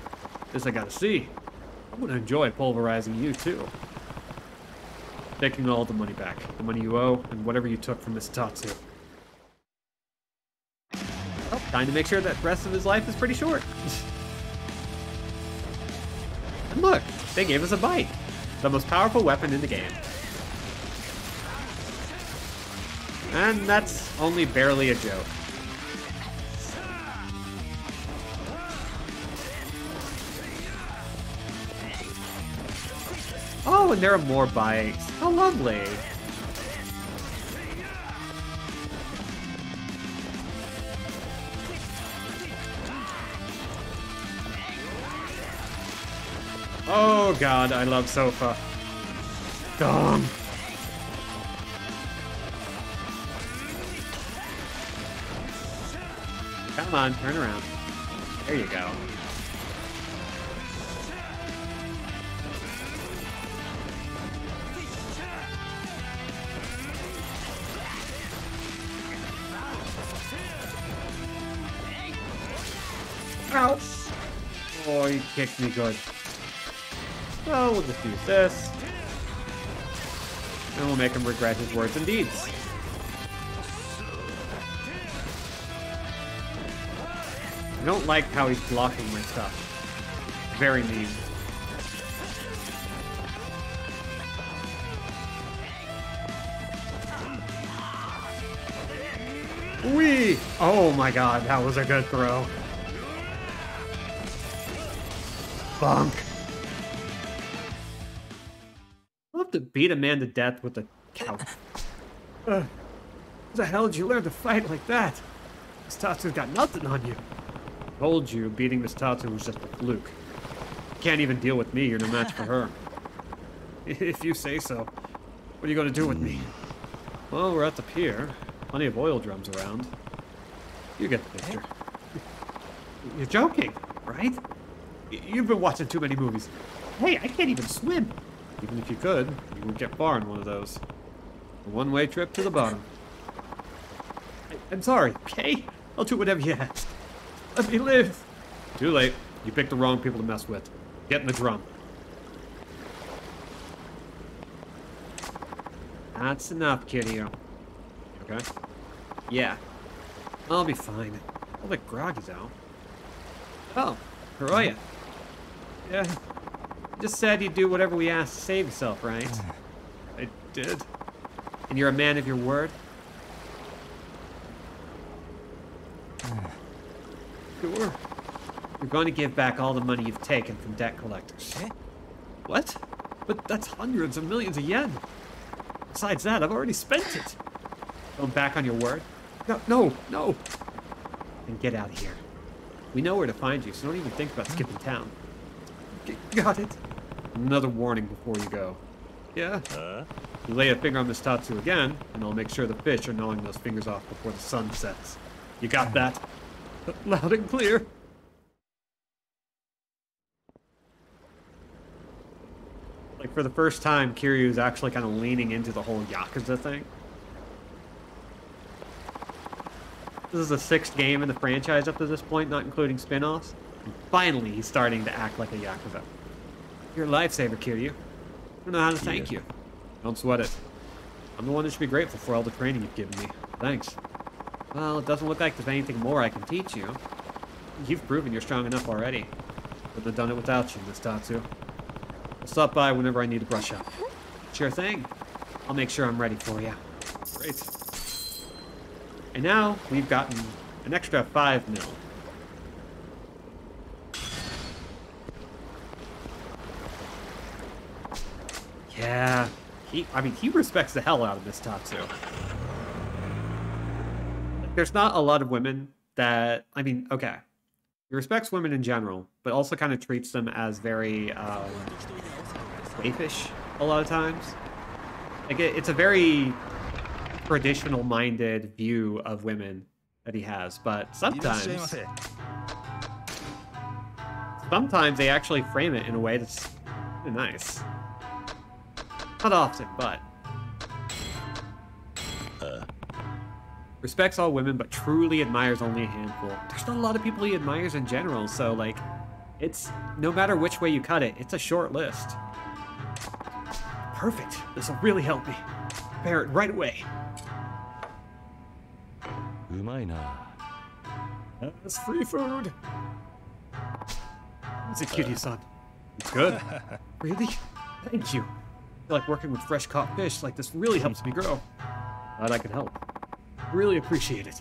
This I gotta see. I'm gonna enjoy pulverizing you too. Taking all the money back. The money you owe, and whatever you took from Miss Tatsu. Well, time to make sure that the rest of his life is pretty short. And look, they gave us a bite. The most powerful weapon in the game. And that's only barely a joke. Oh, Oh, and there are more bikes. How lovely. Oh god, I love Sofa. Dong. Come on, turn around. There you go. Ow! Oh, he kicked me good. Well, we'll just use this. And we'll make him regret his words and deeds. I don't like how he's blocking my stuff. Very mean. Whee! Oh my god, that was a good throw. Bunk. I'd love to beat a man to death with a couch. How the hell did you learn to fight like that? This Tatsu's got nothing on you. I told you beating this Tatsu was just a fluke. You can't even deal with me, you're no match for her. If you say so. What are you going to do with me? Well, we're at the pier. Plenty of oil drums around. You get the picture. You're joking, right? You've been watching too many movies. Hey, I can't even swim. Even if you could, you won't get far in one of those. A one-way trip to the bottom. I'm sorry, okay? I'll do whatever you ask. Let me live. Too late. You picked the wrong people to mess with. Get in the drum. That's enough, kiddo. Okay? Yeah. I'll be fine. All the grog is out. Oh, who are you? Yeah. You just said you'd do whatever we asked to save yourself, right? I did. And you're a man of your word? Sure. You're going to give back all the money you've taken from debt collectors. What? But that's hundreds of millions of yen. Besides that, I've already spent it. Going back on your word? No. Then get out of here. We know where to find you, so don't even think about skipping town. Got it. Another warning before you go. Yeah? You lay a finger on this tatsu again, and I'll make sure the fish are gnawing those fingers off before the sun sets. You got that? Loud and clear. Like, for the first time, Kiryu's actually kind of leaning into the whole Yakuza thing. This is the 6th game in the franchise up to this point, not including spin-offs. And finally, he's starting to act like a Yakuza. You're a lifesaver, Kiryu. I don't know how to thank you. Don't sweat it. I'm the one that should be grateful for all the training you've given me. Thanks. Well, it doesn't look like there's anything more I can teach you. You've proven you're strong enough already. Couldn't have done it without you, Miss Tatsu. I'll stop by whenever I need to brush up. Sure thing. I'll make sure I'm ready for you. Great. And now, we've gotten an extra 5 mil. Yeah. He respects the hell out of this Tatsu. There's not a lot of women that, okay. He respects women in general, but also kind of treats them as very, waifish a lot of times. Like, it's a very traditional-minded view of women that he has, but sometimes they actually frame it in a way that's really nice. Not often, but... Respects all women, but truly admires only a handful. There's not a lot of people he admires in general, so, like, it's... No matter which way you cut it, it's a short list. Perfect. This will really help me. Prepare it right away. That's free food. It's a cutie-san. Good. Really? Thank you. I feel like working with fresh caught fish like this really helps me grow. Glad I could help. Really appreciate it.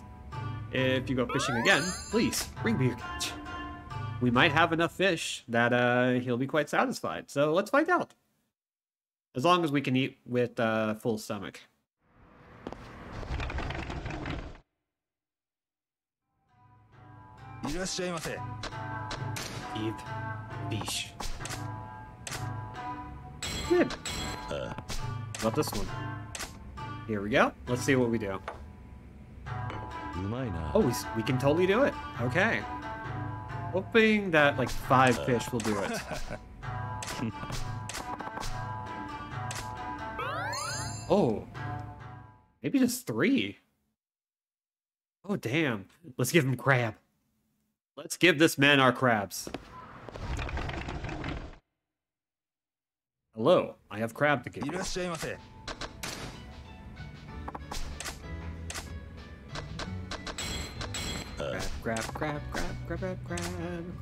If you go fishing again, please bring me your catch. We might have enough fish that he'll be quite satisfied, so let's find out. As long as we can eat with full stomach. Eve. Bish. Good. About this one. Here we go. Let's see what we do. Oh, we can totally do it. Okay. Hoping that like 5 fish will do it. Oh. Maybe just 3. Oh, damn. Let's give him crab. Let's give this man our crabs. Hello, I have crab to give you. Crab, crab, crab, crab, crab, crab, crab,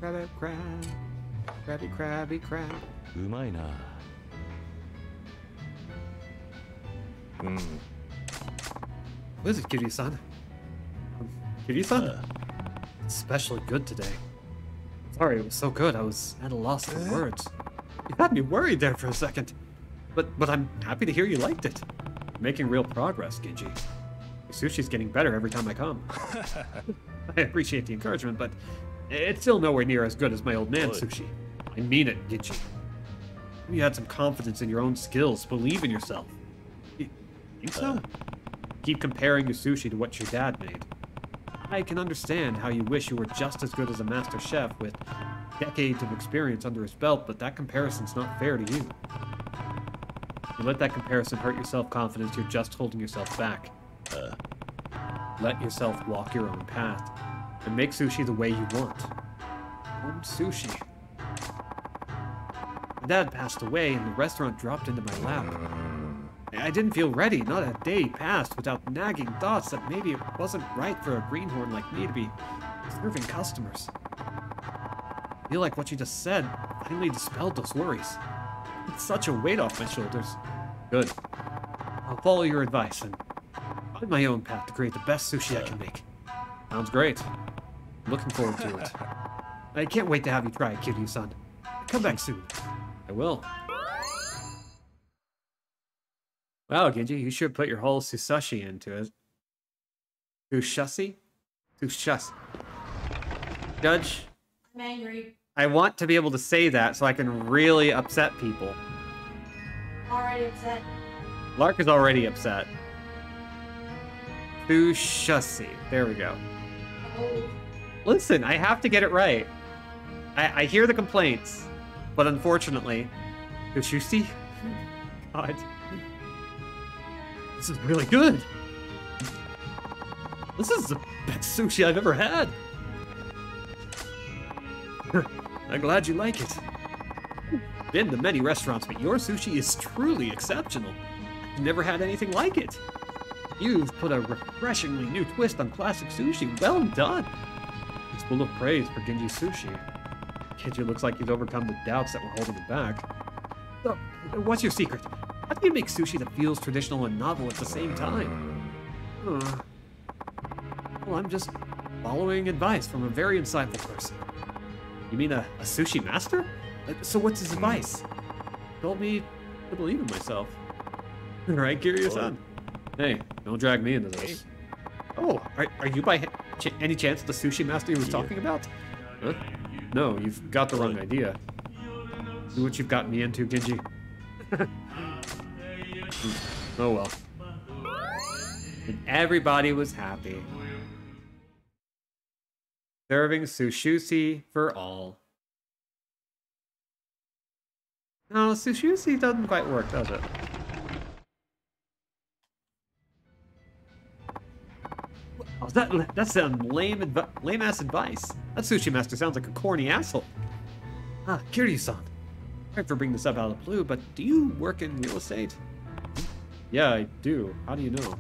crab, crab, crabby, crabby, crab. What is it, Kiryu-san? Kiryu-san? It's especially good today. Sorry, it was so good, I was at a loss for words. You had me worried there for a second. But I'm happy to hear you liked it. You're making real progress, Genji. Your sushi's getting better every time I come. I appreciate the encouragement, but it's still nowhere near as good as my old man's sushi. I mean it, Genji. You had some confidence in your own skills. Believe in yourself. You think so? Keep comparing your sushi to what your dad made. I can understand how you wish you were just as good as a master chef with decades of experience under his belt, but that comparison's not fair to you. You let that comparison hurt your self-confidence, you're just holding yourself back. Let yourself walk your own path, and make sushi the way you want. Home sushi. My dad passed away, and the restaurant dropped into my lap. I didn't feel ready. Not a day passed without nagging thoughts that maybe it wasn't right for a greenhorn like me to be serving customers. I feel like what you just said finally dispelled those worries. It's such a weight off my shoulders. Good. I'll follow your advice and find my own path to create the best sushi I can make. Sounds great. Looking forward to it. I can't wait to have you try it, Kiryu-san. Come back soon. I will. Wow, Genji, you should put your whole susashi into it. Sushashi? Sushas. Judge,
I'm angry.
I want to be able to say that so I can really upset people.
Already upset.
Lark is already upset. Sushashi. There we go.
Oh.
Listen, I have to get it right. I hear the complaints, but unfortunately, Sushushi? God. This is really good. This is the best sushi I've ever had. I'm glad you like it. Been to many restaurants, but your sushi is truly exceptional. I've never had anything like it. You've put a refreshingly new twist on classic sushi. Well done. It's full of praise for Genji's sushi. Genji looks like he's overcome the doubts that were holding him back. So, what's your secret? How do you make sushi that feels traditional and novel at the same time? Well, I'm just following advice from a very insightful person. You mean a sushi master? So what's his advice? Told me to believe in myself. Right, Kiryu-san? Hey, don't drag me into this. Oh, are you by any chance the sushi master he was talking about? Huh? No, you've got the wrong idea. See what you've gotten me into, Genji. Oh well. And everybody was happy. Serving sushi for all. No, sushi doesn't quite work, does it? Oh, that's some lame-ass advice. That sushi master sounds like a corny asshole. Ah, Kiryu-san. Sorry for bringing this up out of the blue, but do you work in real estate? Yeah, I do. How do you know?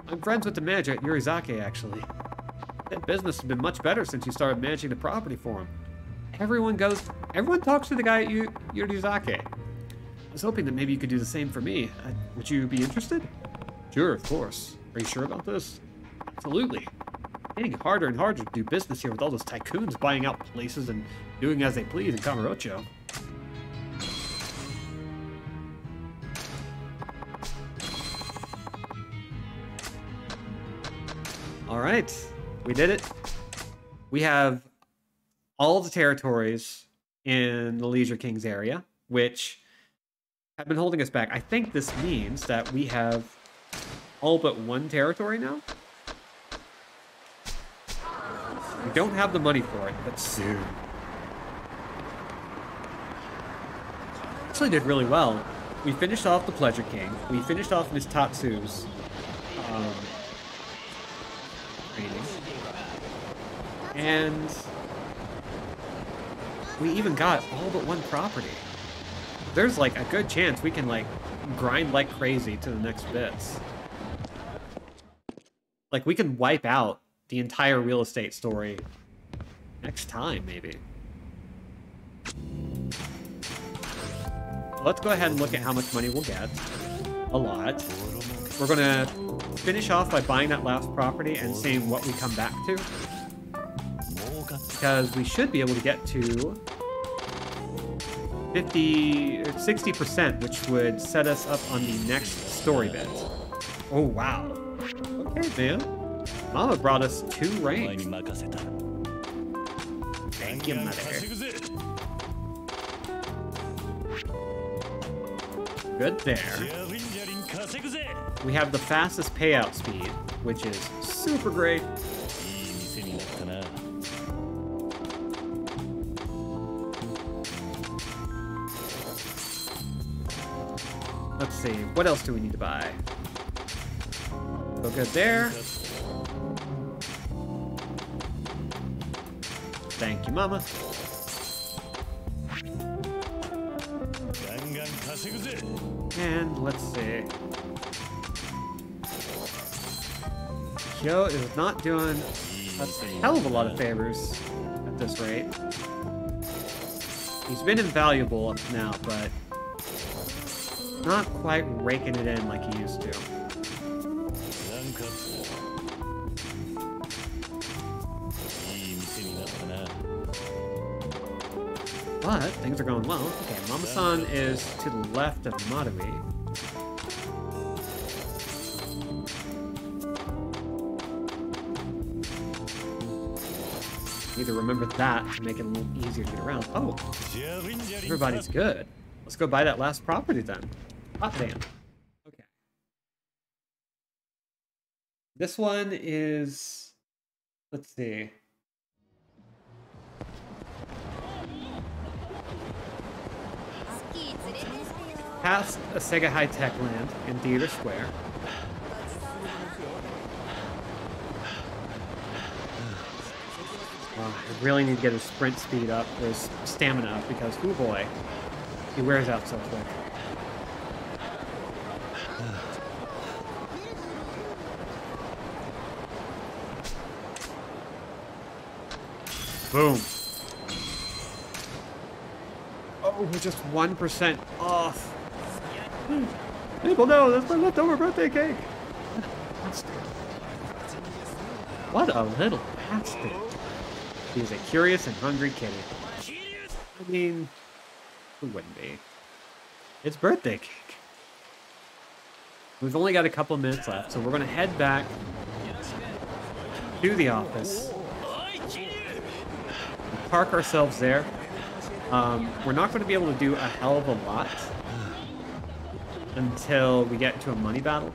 I'm friends with the manager at Yurizake, actually. That business has been much better since you started managing the property for him. Everyone talks to the guy at Yurizake. I was hoping that maybe you could do the same for me. Would you be interested? Sure, of course. Are you sure about this? Absolutely. It's getting harder and harder to do business here with all those tycoons buying out places and doing as they please in Kamurocho. right, we did it. We have all the territories in the Leisure Kings area, which have been holding us back. I think this means that we have all but one territory now. We don't have the money for it, but soon. Actually did really well. We finished off the Pleasure King. We finished off Miss Tatsu's training. And we even got all but one property. There's like a good chance we can like grind like crazy to the next bits. Like we can wipe out the entire real estate story next time, maybe. Let's go ahead and look at how much money we'll get. A lot. We're gonna finish off by buying that last property and seeing what we come back to. Because we should be able to get to 60%, which would set us up on the next story bit. Oh, wow. Okay, man. Mama brought us 2 rings. Thank you, mother. Good there. We have the fastest payout speed, which is super great. Let's see, what else do we need to buy? So good there. Thank you, Mama. And let's see. Kyo is not doing a hell of a lot of favors at this rate. He's been invaluable up to now, but not quite raking it in like he used to. But things are going well. Okay, Mama-san is to the left of Maruhi. Need to remember that to make it a little easier to get around. Oh, everybody's good. Let's go buy that last property then. Hot damn. Okay. This one is, let's see. Past a Sega High-Tech land in Theater Square. I really need to get his sprint speed up, or his stamina up, because, oh boy, he wears out so quick. Boom. Oh, we're just 1% off. People know that's my leftover birthday cake. What a little bastard. He's a curious and hungry kitty. I mean, who wouldn't be? It's birthday cake. We've only got a couple minutes left, so we're going to head back to the office. Park ourselves there. We're not going to be able to do a hell of a lot until we get to a money battle.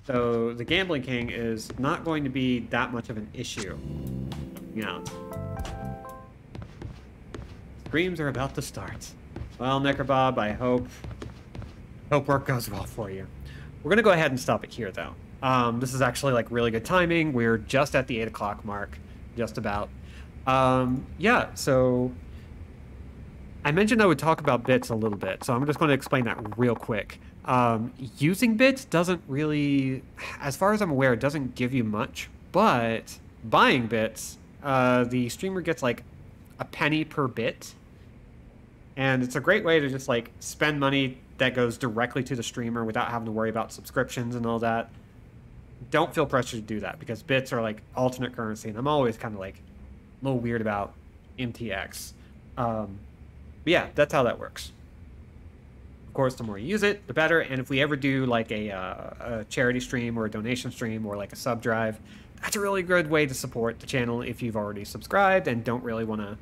So the Gambling King is not going to be that much of an issue coming out. Streams are about to start. Well, Knickerbob, I hope work goes well for you. We're gonna go ahead and stop it here, though. This is actually like really good timing. We're just at the 8 o'clock mark, just about. Yeah, so I mentioned I would talk about bits a little bit, so I'm just going to explain that real quick. Using bits doesn't really, as far as I'm aware, it doesn't give you much, but buying bits, the streamer gets like a penny per bit, and it's a great way to just like spend money that goes directly to the streamer without having to worry about subscriptions and all that. Don't feel pressured to do that, because bits are like alternate currency, and I'm always kind of like a little weird about MTX. But yeah, that's how that works. Of course, the more you use it, the better. And if we ever do like a charity stream or a donation stream or like a sub drive, that's a really good way to support the channel if you've already subscribed and don't really want to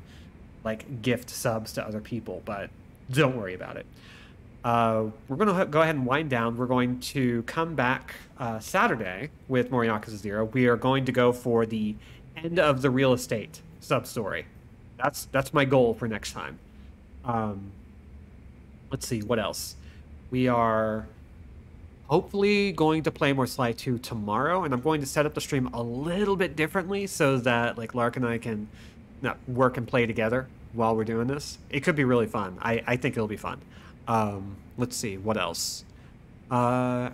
like gift subs to other people, but don't worry about it. We're going to go ahead and wind down. We're going to come back Saturday with more Yakuza 0. We are going to go for the end of the real estate sub-story. That's my goal for next time. Let's see, what else? We are hopefully going to play more Sly 2 tomorrow, and I'm going to set up the stream a little bit differently so that like Lark and I can work and play together while we're doing this. It could be really fun. I think it'll be fun. Let's see, what else? Yeah,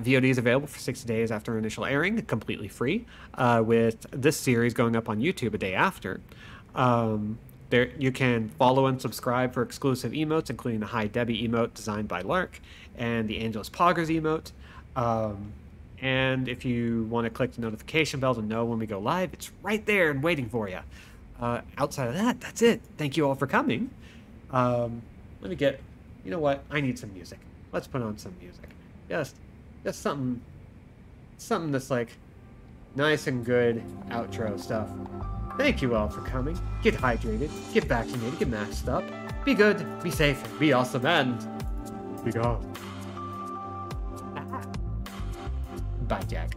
VOD is available for 60 days after initial airing, completely free, with this series going up on YouTube a day after. There, you can follow and subscribe for exclusive emotes, including the Hi Debbie emote designed by Lark and the Angelus Poggers emote. And if you want to click the notification bell to know when we go live, it's right there and waiting for you. Outside of that, that's it. Thank you all for coming. Let me get, you know what? I need some music. Let's put on some music. Just something that's like nice and good outro stuff. Thank you all for coming. Get hydrated, get vaccinated, get masked up. Be good, be safe, be awesome, and be gone. Bye, Jack.